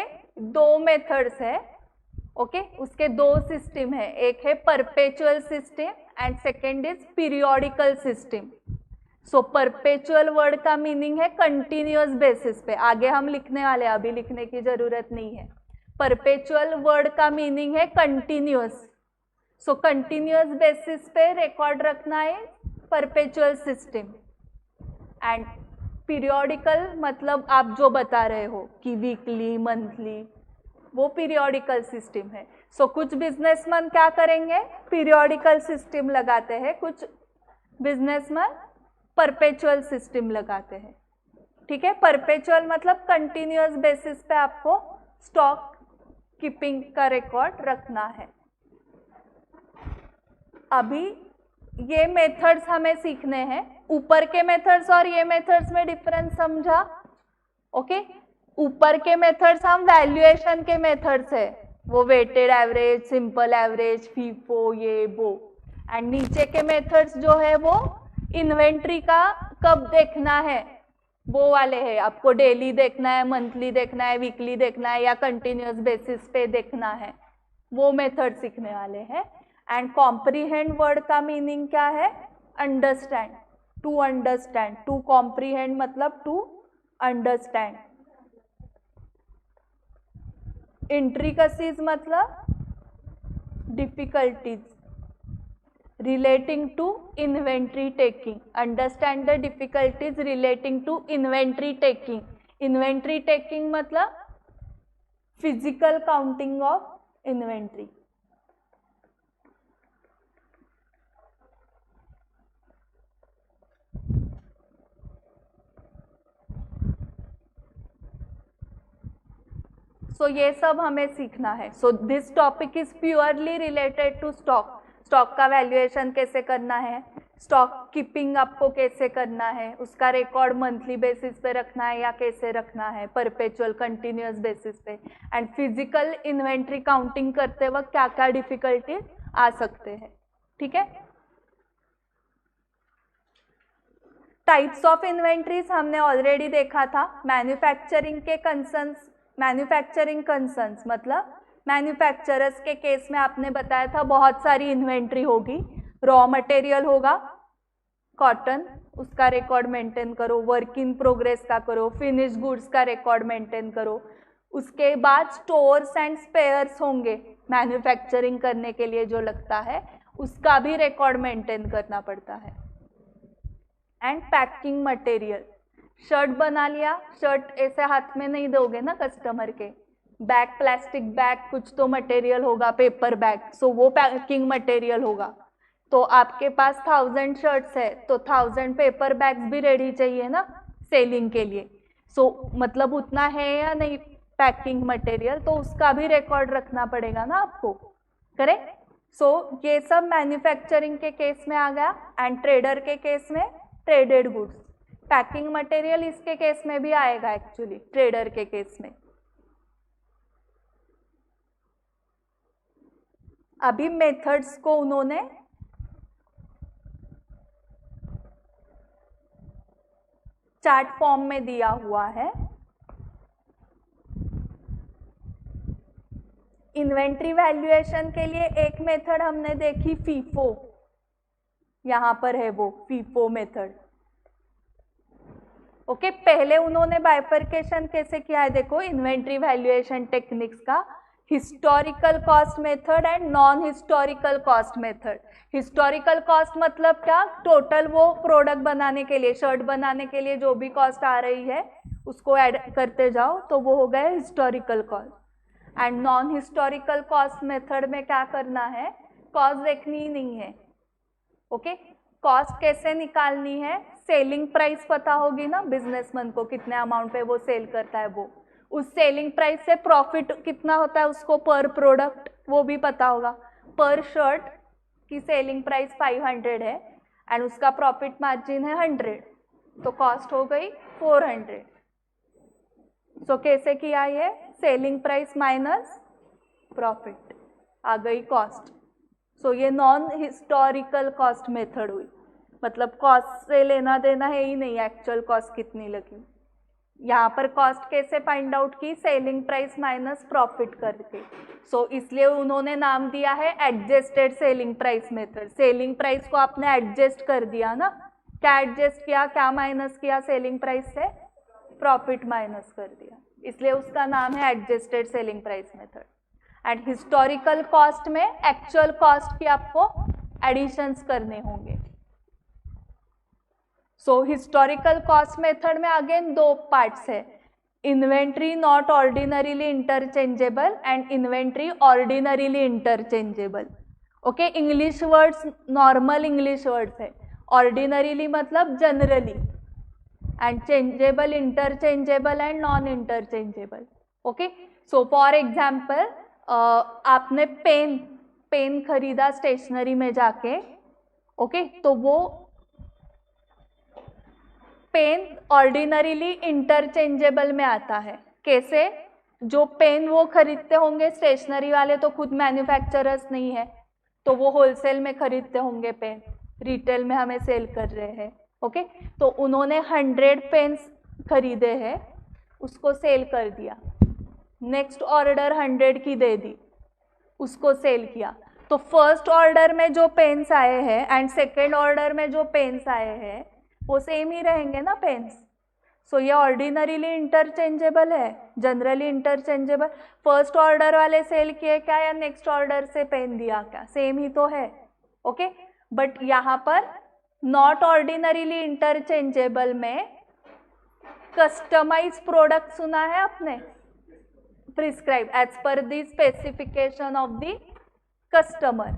2 मेथड्स है। ओके, उसके 2 सिस्टम है, एक है perpetual system and second is periodical system. So perpetual word का मीनिंग है कंटिन्यूअस बेसिस पे, आगे हम लिखने वाले, अभी लिखने की जरूरत नहीं है। परपेचुअल वर्ड का मीनिंग है कंटिन्यूअस। सो कंटिन्यूअस बेसिस पे रिकॉर्ड रखना है परपेचुअल सिस्टम, एंड पीरियोडिकल मतलब आप जो बता रहे हो कि वीकली, मंथली, वो पीरियोडिकल सिस्टम है। सो कुछ बिजनेसमैन क्या करेंगे? पीरियोडिकल सिस्टम लगाते हैं, कुछ बिजनेसमैन परपेचुअल सिस्टम लगाते हैं। ठीक है, परपेचुअल मतलब कंटिन्यूअस बेसिस पे आपको स्टॉक कीपिंग का रिकॉर्ड रखना है। अभी ये मेथड्स हमें सीखने हैं। ऊपर के मेथड्स और ये मेथड्स में डिफरेंस समझा? ओके, ऊपर के मेथड्स हम वैल्यूएशन के मेथड्स है, वो weighted average, simple average, FIFO, ये वो। एंड नीचे के मेथड्स जो है वो इन्वेंट्री का कब देखना है वो वाले है। आपको डेली देखना है, मंथली देखना है, वीकली देखना है, या कंटिन्यूअस बेसिस पे देखना है, वो मेथड सीखने वाले हैं। एंड कॉम्प्रीहेंड वर्ड का मीनिंग क्या है? Understand, to understand, to comprehend मतलब टू अंडरस्टैंड। इंट्रिकसीज मतलब difficulties relating to inventory taking. Understand the difficulties relating to inventory taking. Inventory taking मतलब physical counting of inventory. So ये सब हमें सीखना है. So this topic is purely related to stock. Stock का valuation कैसे करना है, स्टॉक कीपिंग आपको कैसे करना है, उसका रिकॉर्ड मंथली बेसिस पे रखना है या कैसे रखना है, परपेचुअल कंटिन्यूअस बेसिस पे, एंड फिजिकल इन्वेंट्री काउंटिंग करते वक्त क्या क्या डिफिकल्टीज आ सकते हैं. ठीक है. टाइप्स ऑफ इन्वेंट्रीज हमने ऑलरेडी देखा था. मैन्युफैक्चरिंग के कंसर्न्स, मैन्युफैक्चरिंग कंसर्न्स मतलब मैन्युफैक्चरर्स के केस में आपने बताया था बहुत सारी इन्वेंट्री होगी. रॉ मटेरियल होगा कॉटन, उसका रिकॉर्ड मेंटेन करो, वर्क इन प्रोग्रेस का करो, फिनिश गुड्स का रिकॉर्ड मेंटेन करो. उसके बाद स्टोर्स एंड स्पेयर्स होंगे मैन्युफैक्चरिंग करने के लिए जो लगता है, उसका भी रिकॉर्ड मेंटेन करना पड़ता है। एंड पैकिंग मटेरियल, शर्ट बना लिया, शर्ट ऐसे हाथ में नहीं दोगे ना कस्टमर के, बैग, प्लास्टिक बैग, कुछ तो मटेरियल होगा, पेपर बैग, सो वो पैकिंग मटेरियल होगा। तो आपके पास 1000 शर्ट्स है तो 1000 पेपर बैग्स भी रेडी चाहिए ना सेलिंग के लिए। सो मतलब उतना है या नहीं पैकिंग मटेरियल, तो उसका भी रिकॉर्ड रखना पड़ेगा ना आपको, करेक्ट। सो ये सब मैन्युफैक्चरिंग के केस में आ गया। एंड ट्रेडर के केस में ट्रेडेड गुड्स, पैकिंग मटेरियल इसके केस में भी आएगा एक्चुअली, ट्रेडर के केस में। अभी मेथड्स को उन्होंने चार्ट फॉर्म में दिया हुआ है। इन्वेंट्री वैल्यूएशन के लिए एक मेथड हमने देखी फीफो, यहां पर है वो फीफो मेथड। ओके, पहले उन्होंने बाइफरकेशन कैसे किया है देखो इन्वेंट्री वैल्यूएशन टेक्निक्स का, historical cost method and non historical cost method. Historical cost मतलब क्या, टोटल वो प्रोडक्ट बनाने के लिए, शर्ट बनाने के लिए जो भी कॉस्ट आ रही है उसको ऐड करते जाओ, तो वो हो गया historical cost. And non historical cost method में क्या करना है, कॉस्ट देखनी ही नहीं है। ओके, कॉस्ट कैसे निकालनी है, सेलिंग प्राइस पता होगी ना बिजनेसमैन को, कितने अमाउंट पे वो सेल करता है, वो उस सेलिंग प्राइस से प्रॉफिट कितना होता है उसको पर प्रोडक्ट वो भी पता होगा। पर शर्ट की सेलिंग प्राइस 500 है एंड उसका प्रॉफिट मार्जिन है 100, तो कॉस्ट हो गई 400। सो कैसे किया ये, सेलिंग प्राइस माइनस प्रॉफिट, आ गई कॉस्ट। सो ये नॉन हिस्टोरिकल कॉस्ट मेथड हुई, मतलब कॉस्ट से लेना देना है ही नहीं एक्चुअल कॉस्ट कितनी लगी। यहाँ पर कॉस्ट कैसे फाइंड आउट की, सेलिंग प्राइस माइनस प्रॉफिट करके। सो इसलिए उन्होंने नाम दिया है adjusted selling price method. Selling price को आपने एडजस्ट कर दिया ना, क्या एडजस्ट किया, क्या माइनस किया सेलिंग प्राइस से, प्रॉफिट माइनस कर दिया, इसलिए उसका नाम है adjusted selling price method. And historical cost में एक्चुअल कॉस्ट की आपको एडिशंस करने होंगे। सो हिस्टोरिकल कॉस्ट मेथड में अगेन दो पार्ट्स है, inventory not ordinarily interchangeable and inventory ordinarily interchangeable. Okay, English words normal English words है, ऑर्डिनरीली मतलब generally, and changeable interchangeable and non interchangeable. Okay, so for example आपने pen खरीदा stationery में जाके, okay, तो वो पेन ऑर्डिनरीली इंटरचेंजेबल में आता है। कैसे, जो पेन वो खरीदते होंगे स्टेशनरी वाले तो खुद मैन्युफैक्चरर्स नहीं है, तो वो होलसेल में खरीदते होंगे पेन, रिटेल में हमें सेल कर रहे हैं। ओके, तो उन्होंने 100 पेन्स खरीदे हैं, उसको सेल कर दिया, नेक्स्ट ऑर्डर 100 की दे दी, उसको सेल किया। तो फर्स्ट ऑर्डर में जो पेन्स आए हैं एंड सेकेंड ऑर्डर में जो पेन्स आए हैं वो सेम ही रहेंगे ना पेन्स। सो ये ऑर्डिनरीली इंटरचेंजेबल है, जनरली इंटरचेंजेबल। फर्स्ट ऑर्डर वाले सेल किए क्या या नेक्स्ट ऑर्डर से पेन दिया क्या, सेम ही तो है। ओके, बट यहाँ पर नॉट ऑर्डिनरीली इंटरचेंजेबल में कस्टमाइज प्रोडक्ट सुना है आपने, prescribe as per the specification of the customer,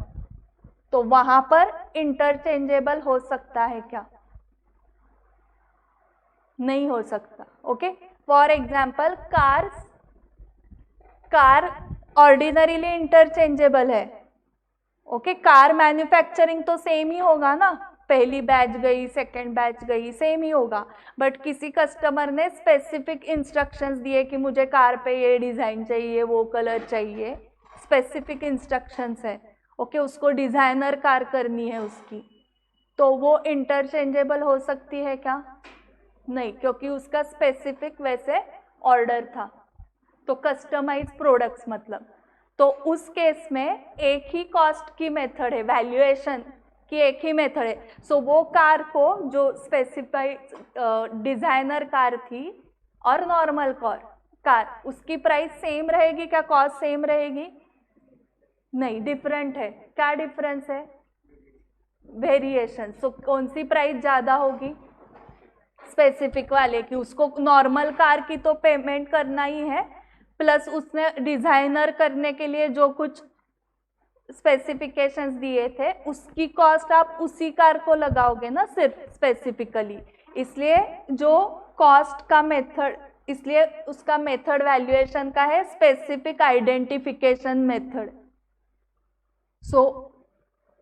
तो वहां पर इंटरचेंजेबल हो सकता है क्या, नहीं हो सकता। Okay, for example car ordinarily interchangeable है। ओके, कार मैन्युफैक्चरिंग तो सेम ही होगा ना, पहली बैच गई सेकेंड बैच गई सेम ही होगा, बट किसी कस्टमर ने स्पेसिफिक इंस्ट्रक्शंस दिए कि मुझे कार पे ये डिज़ाइन चाहिए, वो कलर चाहिए, स्पेसिफिक इंस्ट्रक्शंस है। ओके, उसको डिज़ाइनर कार करनी है उसकी, तो वो इंटरचेंजेबल हो सकती है क्या, नहीं, क्योंकि उसका स्पेसिफिक वैसे ऑर्डर था। तो कस्टमाइज प्रोडक्ट्स मतलब, तो उस केस में एक ही कॉस्ट की मेथड है, वैल्यूएशन की एक ही मेथड है। सो वो कार को जो स्पेसिफाइड डिजाइनर कार थी और नॉर्मल कार, उसकी प्राइस सेम रहेगी क्या, कॉस्ट सेम रहेगी, नहीं, डिफरेंट है। क्या डिफरेंस है, वेरिएशन। सो कौन सी प्राइस ज़्यादा होगी? स्पेसिफिक वाले की। उसको नॉर्मल कार की तो पेमेंट करना ही है, प्लस उसने डिज़ाइनर करने के लिए जो कुछ स्पेसिफिकेशंस दिए थे उसकी कॉस्ट आप उसी कार को लगाओगे ना सिर्फ स्पेसिफिकली। इसलिए जो कॉस्ट का मेथड, इसलिए उसका मेथड वैल्यूएशन का है स्पेसिफिक आइडेंटिफिकेशन मेथड। सो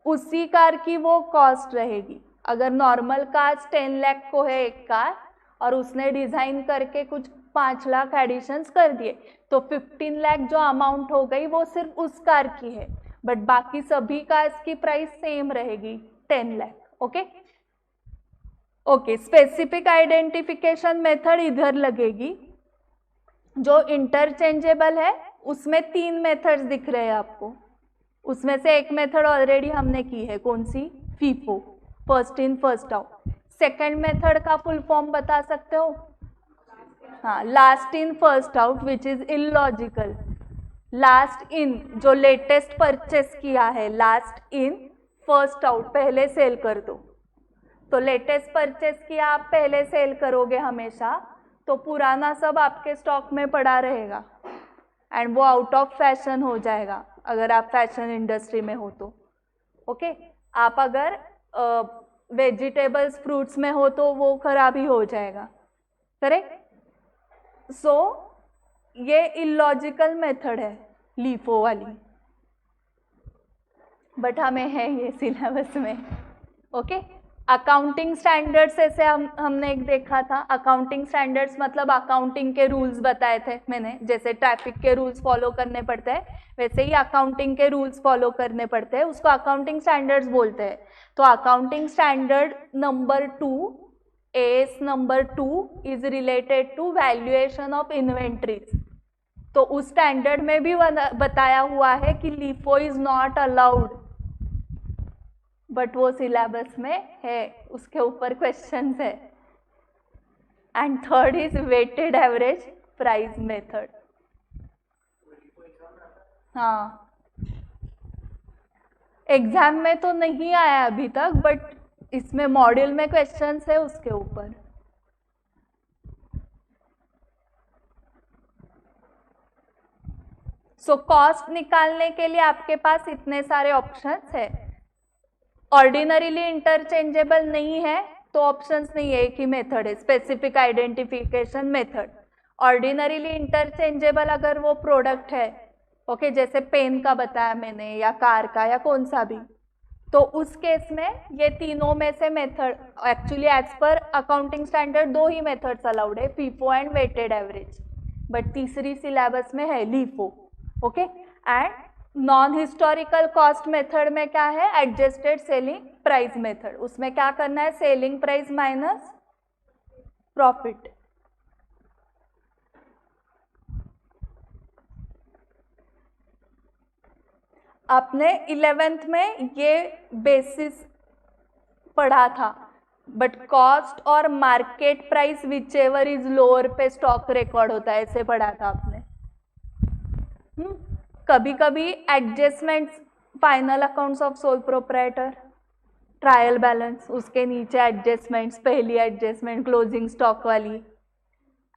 उसी कार की वो कॉस्ट रहेगी। अगर नॉर्मल कार 10 लाख को है एक कार और उसने डिज़ाइन करके कुछ 5 लाख एडिशंस कर दिए, तो 15 लाख जो अमाउंट हो गई वो सिर्फ उस कार की है, बट बाकी सभी कार्स की प्राइस सेम रहेगी 10 lakh. Okay okay, specific identification method इधर लगेगी। जो इंटरचेंजेबल है उसमें 3 मेथड्स दिख रहे हैं आपको। उसमें से एक मेथड ऑलरेडी हमने की है, कौन सी? FIFO, first in first out. Second method का फुल फॉर्म बता सकते हो? हाँ, last in first out, which is illogical. Last in, जो लेटेस्ट परचेस किया है, लास्ट इन फर्स्ट आउट, पहले सेल कर दो। तो लेटेस्ट परचेस किया आप पहले सेल करोगे हमेशा, तो पुराना सब आपके स्टॉक में पड़ा रहेगा एंड वो आउट ऑफ फैशन हो जाएगा अगर आप फैशन इंडस्ट्री में हो तो। ओके, आप अगर वेजिटेबल्स फ्रूट्स में हो तो वो खराब ही हो जाएगा, करेक्ट? सो ये इलॉजिकल मेथड है लीफो वाली, बट हमें है ये सिलेबस में। ओके, अकाउंटिंग स्टैंडर्ड्स ऐसे हमने एक देखा था। अकाउंटिंग स्टैंडर्ड्स मतलब अकाउंटिंग के रूल्स बताए थे मैंने, जैसे ट्रैफिक के रूल्स फॉलो करने पड़ते हैं वैसे ही अकाउंटिंग के रूल्स फॉलो करने पड़ते हैं, उसको अकाउंटिंग स्टैंडर्ड्स बोलते हैं। तो accounting standard number 2, S number 2 is related to valuation of inventories. तो उस स्टैंडर्ड में भी बताया हुआ है कि LIFO is not allowed, but वो सिलेबस में है, उसके ऊपर क्वेश्चंस है। And third is weighted average price method. हाँ, एग्जाम में तो नहीं आया अभी तक, बट इसमें मॉड्यूल में क्वेश्चंस है उसके ऊपर। सो कॉस्ट निकालने के लिए आपके पास इतने सारे ऑप्शंस है। ऑर्डिनरीली इंटरचेंजेबल नहीं है तो ऑप्शंस नहीं है, एक ही मेथड है, specific identification method. Ordinarily interchangeable अगर वो प्रोडक्ट है, ओके, जैसे पेन का बताया मैंने या कार का या कौन सा भी, तो उस केस में ये तीनों में से method, actually as per accounting standard 2 ही मेथड्स अलाउड है, FIFO and weighted average, but तीसरी सिलेबस में है LIFO. Okay, and non historical cost method में क्या है? Adjusted selling price method. उसमें क्या करना है? Selling price minus profit. आपने 11th में ये बेसिस पढ़ा था, बट कॉस्ट और market price whichever is lower पे स्टॉक रिकॉर्ड होता है, ऐसे पढ़ा था आपने। कभी कभी adjustments, final accounts of sole proprietor, trial balance, उसके नीचे एडजस्टमेंट्स, पहली एडजस्टमेंट क्लोजिंग स्टॉक वाली,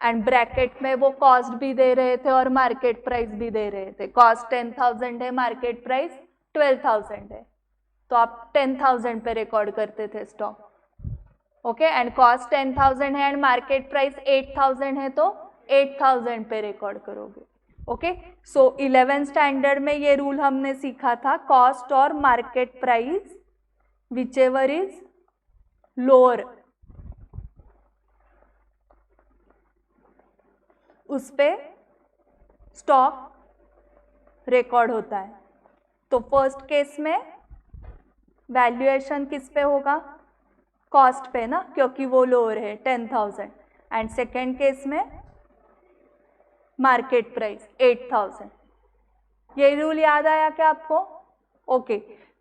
एंड ब्रैकेट में वो कॉस्ट भी दे रहे थे और मार्केट प्राइस भी दे रहे थे। कॉस्ट 10,000 है, मार्केट प्राइस 12,000 है, तो आप 10,000 पे रिकॉर्ड करते थे स्टॉक। ओके, एंड कॉस्ट 10,000 है एंड मार्केट प्राइस 8,000 है, तो 8,000 पे रिकॉर्ड करोगे। ओके, सो 11th स्टैंडर्ड में ये रूल हमने सीखा था, कॉस्ट और market price whichever is lower, उस पे स्टॉक रिकॉर्ड होता है। तो फर्स्ट केस में वैल्यूएशन किस पे होगा? कॉस्ट पे ना, क्योंकि वो लोअर है 10,000, एंड सेकेंड केस में मार्केट प्राइस 8,000। ये रूल याद आया क्या आपको? ओके,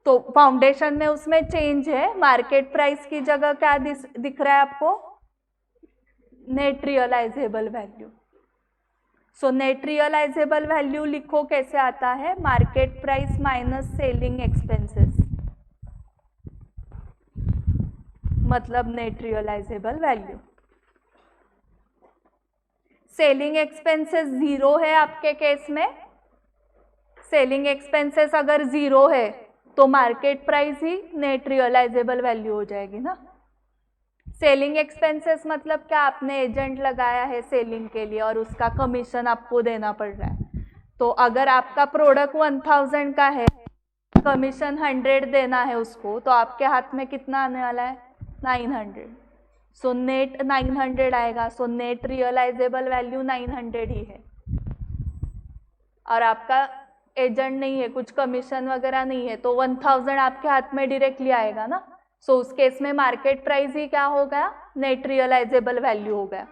तो फाउंडेशन में उसमें चेंज है, मार्केट प्राइस की जगह क्या दिख रहा है आपको? Net realisable value. So net realisable value लिखो, कैसे आता है? Market price minus selling expenses. मतलब net realisable value. Selling expenses 0 है आपके केस में। सेलिंग एक्सपेंसेस अगर 0 है तो मार्केट प्राइस ही नेट रियलाइजेबल वैल्यू हो जाएगी ना। सेलिंग एक्सपेंसेस मतलब क्या, आपने एजेंट लगाया है सेलिंग के लिए और उसका कमीशन आपको देना पड़ रहा है। तो अगर आपका प्रोडक्ट 1000 का है, कमीशन 100 देना है उसको, तो आपके हाथ में कितना आने वाला है, 900। सो नेट 900 आएगा। सो नेट रियलाइजेबल वैल्यू 900 ही है। और आपका एजेंट नहीं है, कुछ कमीशन वगैरह नहीं है, तो 1000 आपके हाथ में डायरेक्टली आएगा ना। सो उस केस में मार्केट प्राइस ही क्या हो गया, नेट रियलाइजेबल वैल्यू हो गया।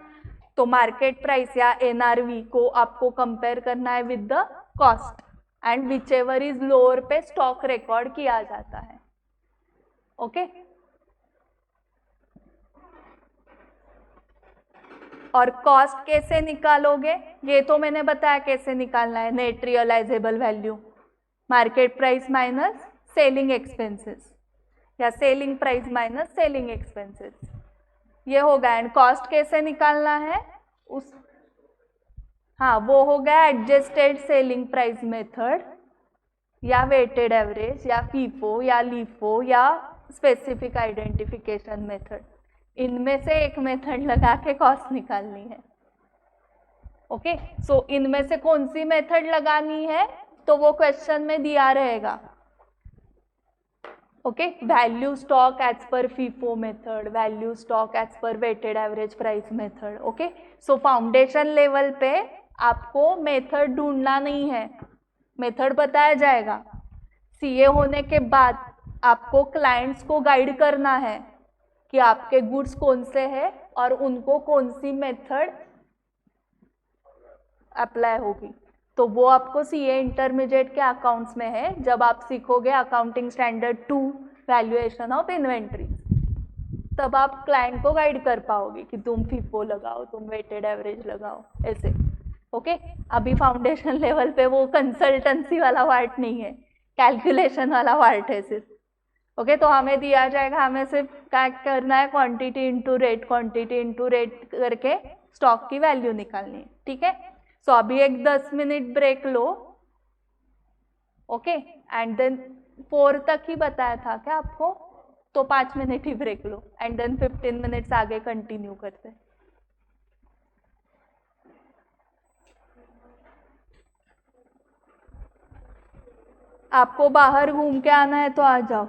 तो मार्केट प्राइस या एनआरवी को आपको कंपेयर करना है with the cost, and whichever is lower पे स्टॉक रिकॉर्ड किया जाता है। ओके और कॉस्ट कैसे निकालोगे, ये तो मैंने बताया कैसे निकालना है। Net realisable value market price minus selling expenses, या selling price minus selling expenses, ये हो गया। एंड कॉस्ट कैसे निकालना है उस, हाँ वो हो गया एडजस्टेड सेलिंग प्राइस मेथड, या वेटेड एवरेज, या फीफो, या लीफो, या स्पेसिफिक आइडेंटिफिकेशन मेथड। इनमें से एक मेथड लगा के कॉस्ट निकालनी है। ओके सो इनमें से कौन सी मेथड लगानी है तो वो क्वेश्चन में दिया रहेगा। Okay value stock as per FIFO method, value stock as per weighted average price method. Okay so foundation level पे आपको मेथड ढूंढना नहीं है, मेथड बताया जाएगा। सीए होने के बाद आपको क्लाइंट्स को गाइड करना है कि आपके गुड्स कौन से हैं और उनको कौन सी मेथड अप्लाई होगी। तो वो आपको सीए इंटरमीडिएट के अकाउंट्स में है, जब आप सीखोगे accounting standard 2 valuation of inventory, तब आप क्लाइंट को गाइड कर पाओगे कि तुम फीफो लगाओ, तुम वेटेड एवरेज लगाओ, ऐसे। ओके अभी फाउंडेशन लेवल पे वो कंसल्टेंसी वाला पार्ट नहीं है, कैलकुलेशन वाला पार्ट है सिर्फ। ओके तो हमें दिया जाएगा, हमें सिर्फ क्या करना है, quantity into rate, quantity into rate करके स्टॉक की वैल्यू निकालनी है। ठीक है सो अभी एक 10 मिनट ब्रेक लो। ओके एंड देन 4 तक ही बताया था क्या आपको, तो 5 मिनट ही ब्रेक लो, एंड देन 15 मिनट्स आगे कंटिन्यू करते। आपको बाहर घूम के आना है तो आ जाओ।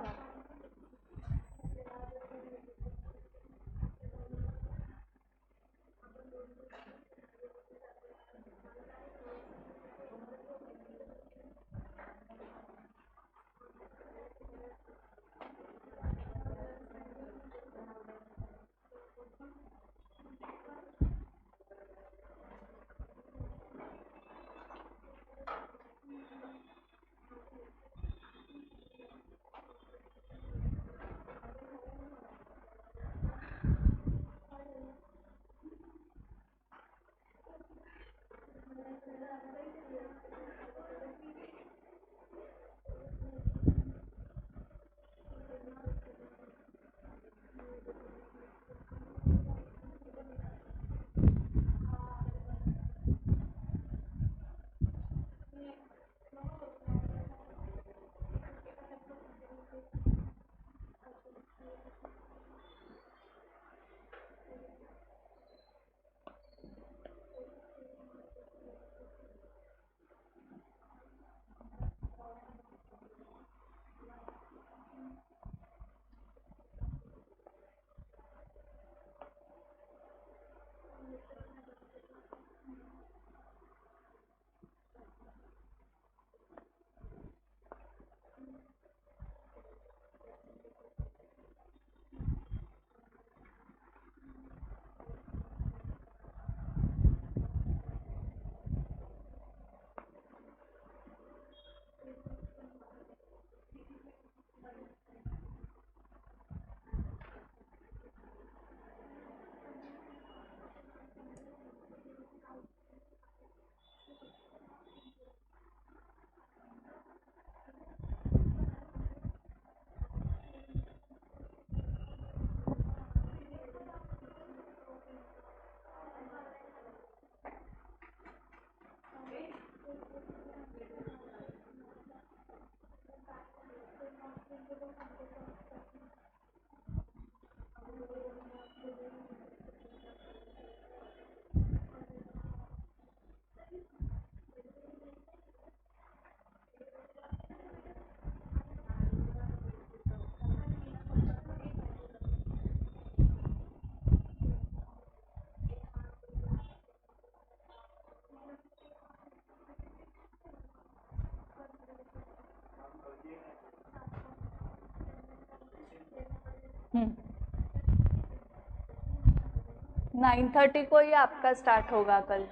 9:30 को ही आपका स्टार्ट होगा कल।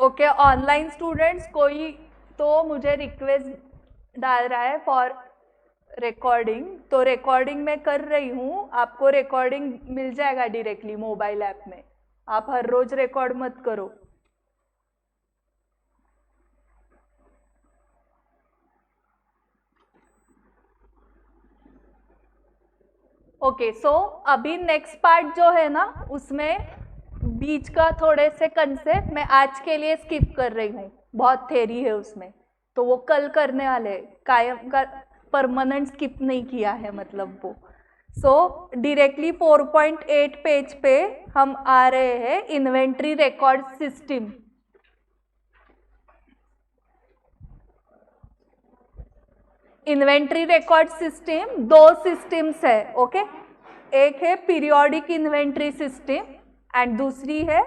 ओके, ऑनलाइन स्टूडेंट्स कोई तो मुझे रिक्वेस्ट डाल रहा है फॉर रिकॉर्डिंग, तो रिकॉर्डिंग मैं कर रही हूँ, आपको रिकॉर्डिंग मिल जाएगा डायरेक्टली मोबाइल ऐप में, आप हर रोज रिकॉर्ड मत करो। ओके, सो अभी नेक्स्ट पार्ट जो है ना, उसमें बीच का थोड़े से कंसेप्ट मैं आज के लिए स्किप कर रही हूँ, बहुत थ्योरी है उसमें, तो वो कल करने वाले, कायम का परमानेंट स्किप नहीं किया है मतलब वो। सो डायरेक्टली 4.8 पेज पे हम आ रहे हैं, inventory record system. Inventory record system दो सिस्टम्स है, ओके, एक है पीरियोडिक इन्वेंट्री सिस्टम एंड दूसरी है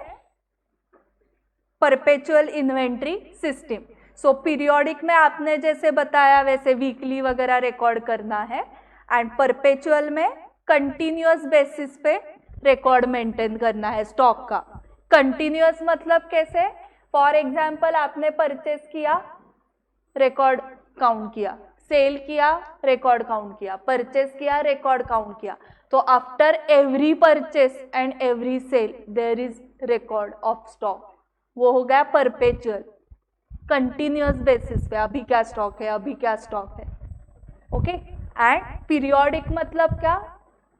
परपेचुअल इन्वेंट्री सिस्टम। सो पीरियोडिक में आपने जैसे बताया वैसे वीकली वगैरह रिकॉर्ड करना है, एंड परपेचुअल में कंटिन्यूअस बेसिस पे रिकॉर्ड मेंटेन करना है स्टॉक का। कंटिन्यूअस मतलब कैसे, फॉर एग्जाम्पल आपने परचेस किया, रिकॉर्ड काउंट किया, सेल किया, रिकॉर्ड काउंट किया, परचेस किया, रिकॉर्ड काउंट किया, तो after every purchase and every sale there is record of stock, वो हो गया परपेचुअल, कंटिन्यूअस बेसिस पे अभी क्या स्टॉक है, अभी क्या स्टॉक है, ओके। एंड पीरियोडिक मतलब क्या,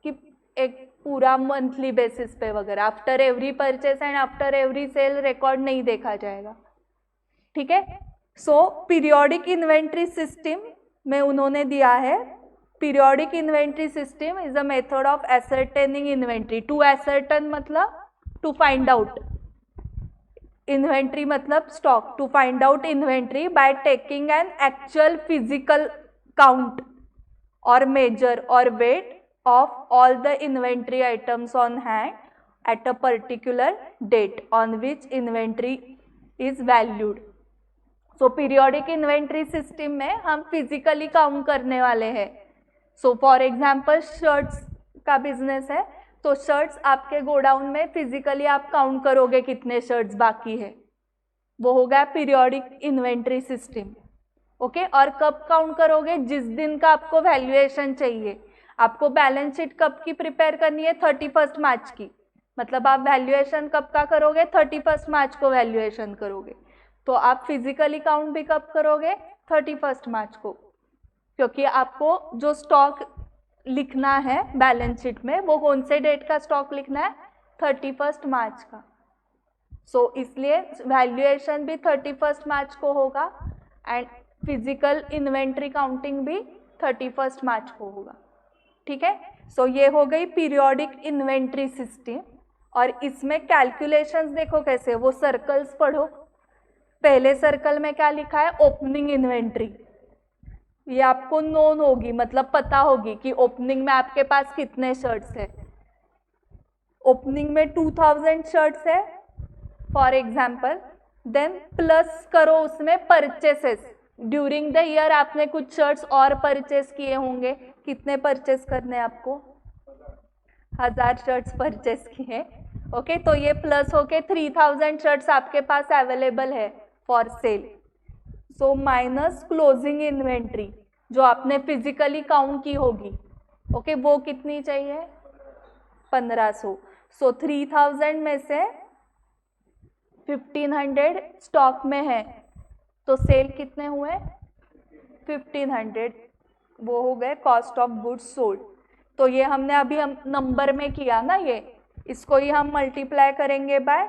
कि एक पूरा मंथली बेसिस पे वगैरह, after every purchase and after every sale record नहीं देखा जाएगा, ठीक है। सो पीरियोडिक इन्वेंट्री सिस्टम में उन्होंने दिया है, periodic inventory system is a method of ascertaining inventory, to ascertain मतलब टू फाइंड आउट, इन्वेंट्री मतलब stock, to find out inventory by taking an actual physical count और मेजर और weight of all the inventory items on hand at a particular date on which inventory is valued. So periodic inventory system में हम physically count करने वाले हैं। So for example shirts का business है, तो shirts आपके गोडाउन में physically आप count करोगे कितने shirts बाकी है, वो हो गया periodic inventory system, ओके। और कब काउंट करोगे, जिस दिन का आपको वैल्यूएशन चाहिए। आपको बैलेंस शीट कब की प्रिपेयर करनी है, 31 मार्च की, मतलब आप वैल्यूएशन कब का करोगे, 31 मार्च को वैल्यूएशन करोगे, तो आप फिजिकली काउंट भी कब करोगे, 31 मार्च को, क्योंकि आपको जो स्टॉक लिखना है बैलेंस शीट में वो कौन से डेट का स्टॉक लिखना है, 31 मार्च का। सो इसलिए वैल्यूएशन भी 31 मार्च को होगा एंड फिजिकल इन्वेंट्री काउंटिंग भी 31 मार्च को होगा, ठीक है। सो ये हो गई पीरियोडिक इन्वेंट्री सिस्टम, और इसमें कैलकुलेशंस देखो कैसे, वो सर्कल्स पढ़ो। पहले सर्कल में क्या लिखा है, ओपनिंग इन्वेंट्री, ये आपको नोन होगी, मतलब पता होगी कि ओपनिंग में आपके पास कितने शर्ट्स है। ओपनिंग में 2000 शर्ट्स है फॉर एग्जाम्पल, देन प्लस करो उसमें परचेसेस, ड्यूरिंग द ईयर आपने कुछ शर्ट्स और परचेस किए होंगे, कितने परचेस करने आपको, 1000 शर्ट्स परचेस किए, ओके। तो ये प्लस होके 3000 शर्ट्स आपके पास अवेलेबल है for sale. So minus closing inventory जो आपने फिजिकली काउंट की होगी, ओके, वो कितनी चाहिए, 1500। सो 3000 में से 1500 स्टॉक में है, तो सेल कितने हुए, 1500, वो हो गए कॉस्ट ऑफ गुड्स सोल्ड। तो ये हमने अभी हम नंबर में किया ना, ये इसको ही हम मल्टीप्लाई करेंगे बाय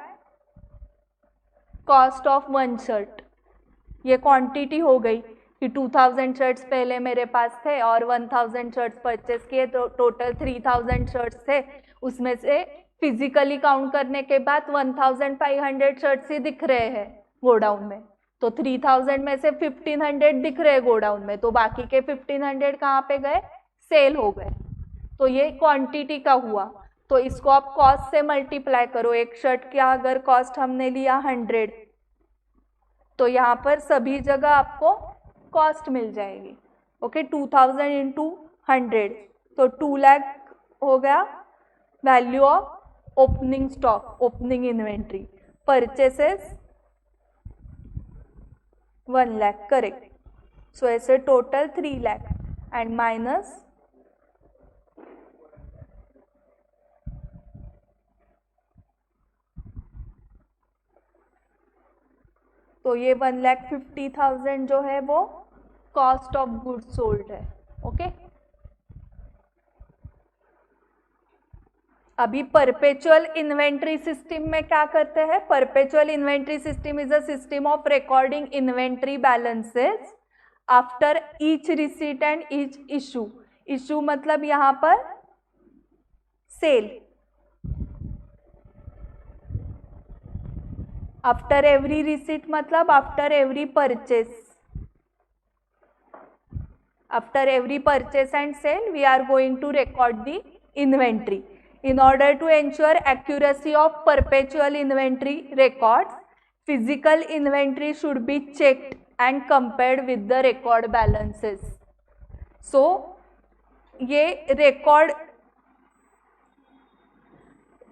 कॉस्ट ऑफ 1 शर्ट, ये क्वांटिटी हो गई कि 2000 शर्ट्स पहले मेरे पास थे और 1000 शर्ट्स परचेस किए, तो टोटल 3000 शर्ट्स थे, उसमें से फिजिकली काउंट करने के बाद 1500 शर्ट्स ही दिख रहे हैं गोडाउन में, तो 3000 में से 1500 दिख रहे गोडाउन में, तो बाकी के 1500 कहाँ पे गए, सेल हो गए। तो ये क्वांटिटी का हुआ, तो इसको आप कॉस्ट से मल्टीप्लाई करो। एक शर्ट का अगर कॉस्ट हमने लिया 100, तो यहाँ पर सभी जगह आपको कॉस्ट मिल जाएगी। ओके 2000 इंटू 100 तो 2 लाख हो गया value of opening stock, opening inventory. Purchases 1 lakh, correct. So ऐसे टोटल 3 लाख एंड माइनस तो ये 1,50,000 जो है वो कॉस्ट ऑफ गुड्स सोल्ड है। ओके अभी परपेचुअल इन्वेंट्री सिस्टम में क्या करते हैं? Perpetual inventory system is a system of recording inventory balances after each receipt and each issue. Issue मतलब यहाँ पर सेल। आफ्टर एवरी रिसीट मतलब after every purchase. After every purchase and sale we are going to record the inventory. In order to ensure accuracy of perpetual inventory records, physical inventory should be checked and compared with the record balances. So, ये record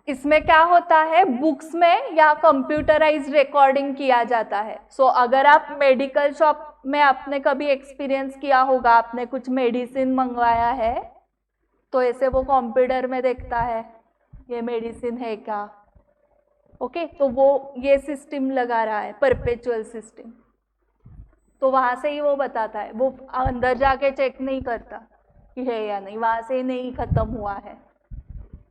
इसमें क्या होता है? Books में या computerise recording किया जाता है। सो अगर आप मेडिकल शॉप में आपने कभी एक्सपीरियंस किया होगा, आपने कुछ मेडिसिन मंगवाया है तो ऐसे वो कंप्यूटर में देखता है ये मेडिसिन है क्या। ओके तो वो ये सिस्टम लगा रहा है परपेचुअल सिस्टम, तो वहाँ से ही वो बताता है, वो अंदर जाके चेक नहीं करता कि है या नहीं, वहाँ से ही नहीं खत्म हुआ है।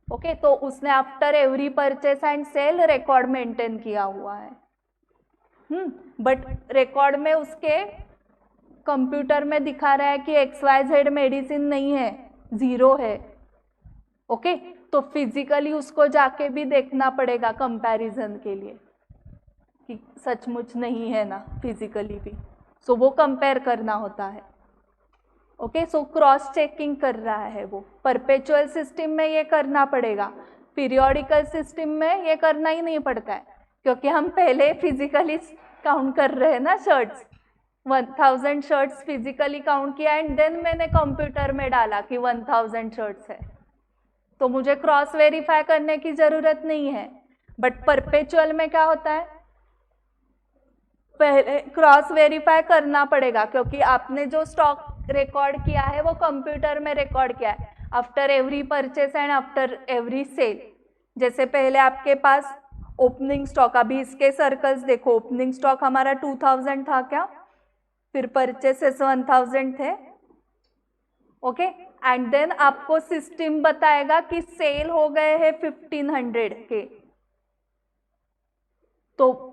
ओके तो उसने after every purchase and sale record maintain किया हुआ है। बट रिकॉर्ड में उसके कंप्यूटर में दिखा रहा है कि XYZ मेडिसिन नहीं है, 0 है। ओके तो फिजिकली उसको जाके भी देखना पड़ेगा कंपैरिजन के लिए कि सचमुच नहीं है ना, फिजिकली भी। सो वो कंपेयर करना होता है। ओके सो क्रॉस चेकिंग कर रहा है वो। परपेचुअल सिस्टम में ये करना पड़ेगा, पीरियोडिकल सिस्टम में ये करना ही नहीं पड़ता है, क्योंकि हम पहले फिजिकली काउंट कर रहे हैं ना शर्ट्स। 1000 शर्ट्स फिजिकली काउंट किया एंड देन मैंने कंप्यूटर में डाला कि 1000 शर्ट्स है, तो मुझे क्रॉस वेरीफाई करने की जरूरत नहीं है। बट परपेचुअल में क्या होता है? पहले क्रॉस वेरीफाई करना पड़ेगा, क्योंकि आपने जो स्टॉक रिकॉर्ड किया है वो कंप्यूटर में रिकॉर्ड किया है after every purchase and after every sale. जैसे पहले आपके पास ओपनिंग स्टॉक, अभी इसके सर्कल्स देखो, ओपनिंग स्टॉक हमारा 2000 था क्या, फिर परचेसेस 1000 थे। ओके एंड देन आपको सिस्टम बताएगा कि सेल हो गए हैं 1500 के, तो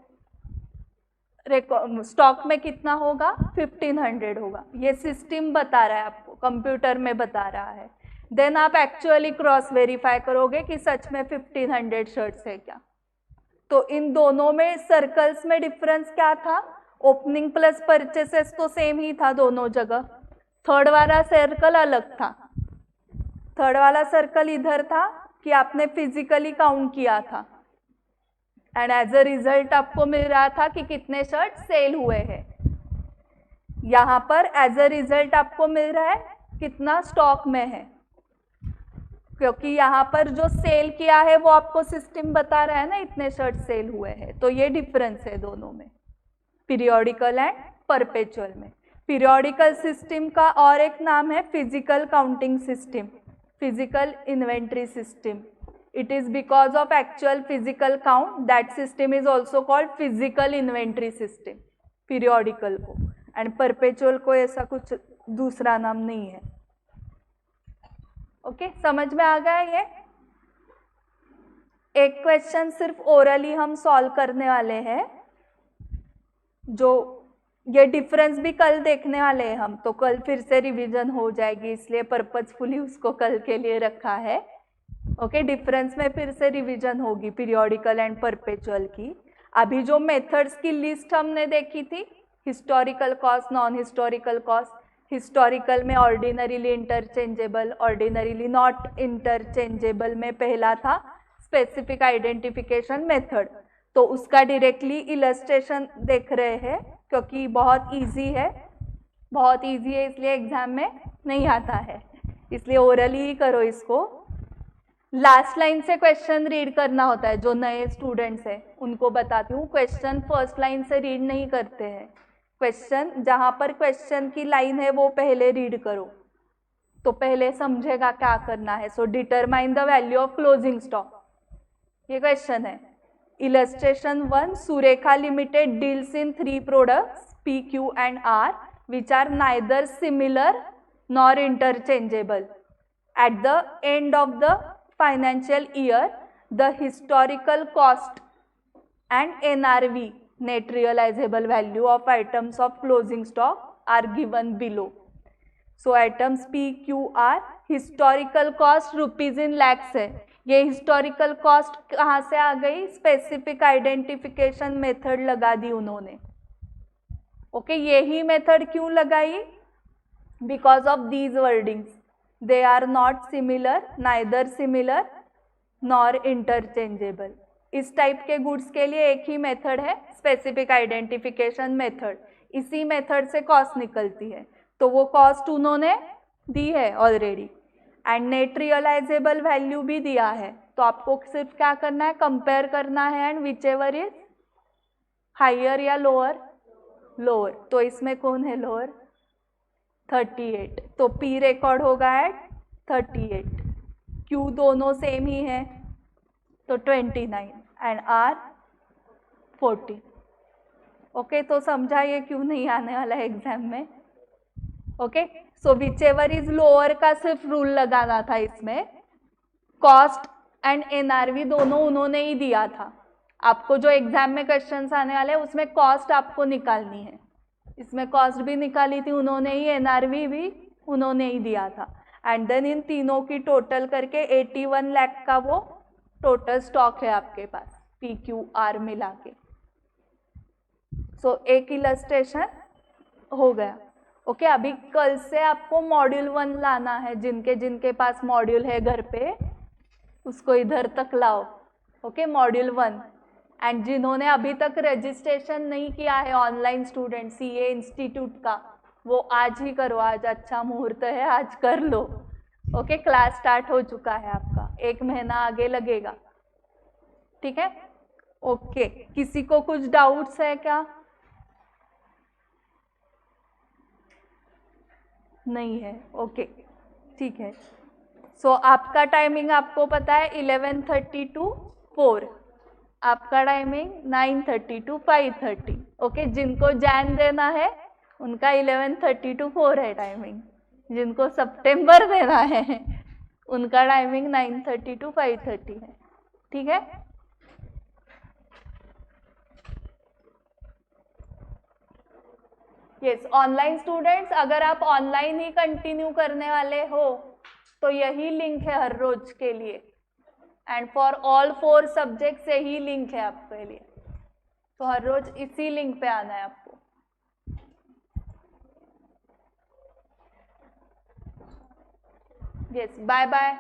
स्टॉक में कितना होगा? 1500 होगा। ये सिस्टम बता रहा है आपको, कंप्यूटर में बता रहा है। देन आप एक्चुअली क्रॉस वेरीफाई करोगे कि सच में 1500 शर्ट्स है क्या। तो इन दोनों में सर्कल्स में डिफरेंस क्या था? ओपनिंग प्लस परचेसेस तो सेम ही था दोनों जगह, थर्ड वाला सर्कल अलग था। थर्ड वाला सर्कल इधर था कि आपने फिजिकली काउंट किया था एंड एज अ रिजल्ट आपको मिल रहा था कि कितने शर्ट सेल हुए हैं। यहाँ पर एज अ रिजल्ट आपको मिल रहा है कितना स्टॉक में है, क्योंकि यहाँ पर जो सेल किया है वो आपको सिस्टम बता रहा है ना इतने शर्ट सेल हुए हैं। तो ये डिफरेंस है दोनों में, पीरियोडिकल एंड परपेचुअल में। पीरियोडिकल सिस्टम का और एक नाम है physical counting system, physical inventory system. It is because of actual physical count that system is also called physical inventory system, periodical को, and perpetual को ऐसा कुछ दूसरा नाम नहीं है। ओके समझ में आ गया ये? एक क्वेश्चन सिर्फ ओरली हम सॉल्व करने वाले हैं, जो ये डिफरेंस भी कल देखने वाले हैं हम, तो कल फिर से रिवीजन हो जाएगी, इसलिए पर्पजफुली उसको कल के लिए रखा है। ओके डिफरेंस में फिर से रिवीजन होगी पीरियोडिकल एंड परपेचुअल की। अभी जो मेथड्स की लिस्ट हमने देखी थी, historical cost, non historical cost, historical में ordinarily interchangeable, ordinarily not interchangeable में पहला था स्पेसिफिक आइडेंटिफिकेशन मेथड, तो उसका डायरेक्टली इलस्ट्रेशन देख रहे हैं क्योंकि बहुत इजी है। बहुत इजी है इसलिए एग्जाम में नहीं आता है, इसलिए ओरली ही करो इसको। लास्ट लाइन से क्वेश्चन रीड करना होता है, जो नए स्टूडेंट्स हैं उनको बताती हूँ, क्वेश्चन फर्स्ट लाइन से रीड नहीं करते हैं। क्वेश्चन जहाँ पर क्वेश्चन की लाइन है वो पहले रीड करो तो पहले समझेगा क्या करना है। So determine the value of closing stock, ये क्वेश्चन है। Illustration 1, Surekha limited deals in 3 products P, Q and R which are neither similar nor interchangeable. At the end of the financial year, the historical cost and NRV, net realizable value of items of closing stock, are given below. So items P, Q, R, historical cost rupees in lakhs है। ये historical cost कहाँ से आ गई? Specific identification method लगा दी उन्होंने। Okay, यही method क्यों लगाई? Because of these wordings, they are not similar, neither similar nor interchangeable. इस टाइप के गुड्स के लिए एक ही मेथड है, स्पेसिफिक आइडेंटिफिकेशन मेथड। इसी मेथड से कॉस्ट निकलती है, तो वो कॉस्ट उन्होंने दी है already, and net realisable value भी दिया है। तो आपको सिर्फ क्या करना है? कंपेयर करना है, and whichever is higher या लोअर, लोअर। तो इसमें कौन है लोअर? 38, तो P रिकॉर्ड होगा एट 38, Q दोनों सेम ही है तो 29 एंड R 40। ओके, तो समझा ये क्यों नहीं आने वाला है एग्जाम में। Okay, so which ever is lower का सिर्फ रूल लगाना था इसमें। कॉस्ट एंड NRV दोनों उन्होंने ही दिया था। आपको जो एग्जाम में क्वेश्चंस आने वाले हैं उसमें कॉस्ट आपको निकालनी है। इसमें कॉस्ट भी निकाली थी उन्होंने ही, NRV भी उन्होंने ही दिया था, एंड देन इन तीनों की टोटल करके 81 लाख का वो टोटल स्टॉक है आपके पास, PQR मिला के। सो एक इलस्ट्रेशन हो गया। ओके, अभी कल से आपको मॉड्यूल 1 लाना है। जिनके जिनके पास मॉड्यूल है घर पे उसको इधर तक लाओ। Okay, module 1। एंड जिन्होंने अभी तक रजिस्ट्रेशन नहीं किया है ऑनलाइन स्टूडेंट CA इंस्टीट्यूट का, वो आज ही करो, आज अच्छा मुहूर्त है, आज कर लो। ओके, क्लास स्टार्ट हो चुका है आपका, 1 महीना आगे लगेगा, ठीक है। ओके, किसी को कुछ डाउट्स है क्या? नहीं है, ओके, ठीक है। सो आपका टाइमिंग आपको पता है 11:30 to 4, आपका टाइमिंग 9:30 to 5:30। ओके, जिनको जैन देना है उनका 11:30 to 4 है टाइमिंग, जिनको सितंबर देना है उनका टाइमिंग 9:30 to 5:30 है, ठीक है। यस, ऑनलाइन स्टूडेंट्स, अगर आप ऑनलाइन ही कंटिन्यू करने वाले हो तो यही लिंक है हर रोज के लिए, एंड फॉर ऑल 4 सब्जेक्ट्स यही लिंक है आपके लिए, तो हर रोज इसी लिंक पे आना है आपको। Yes, bye bye.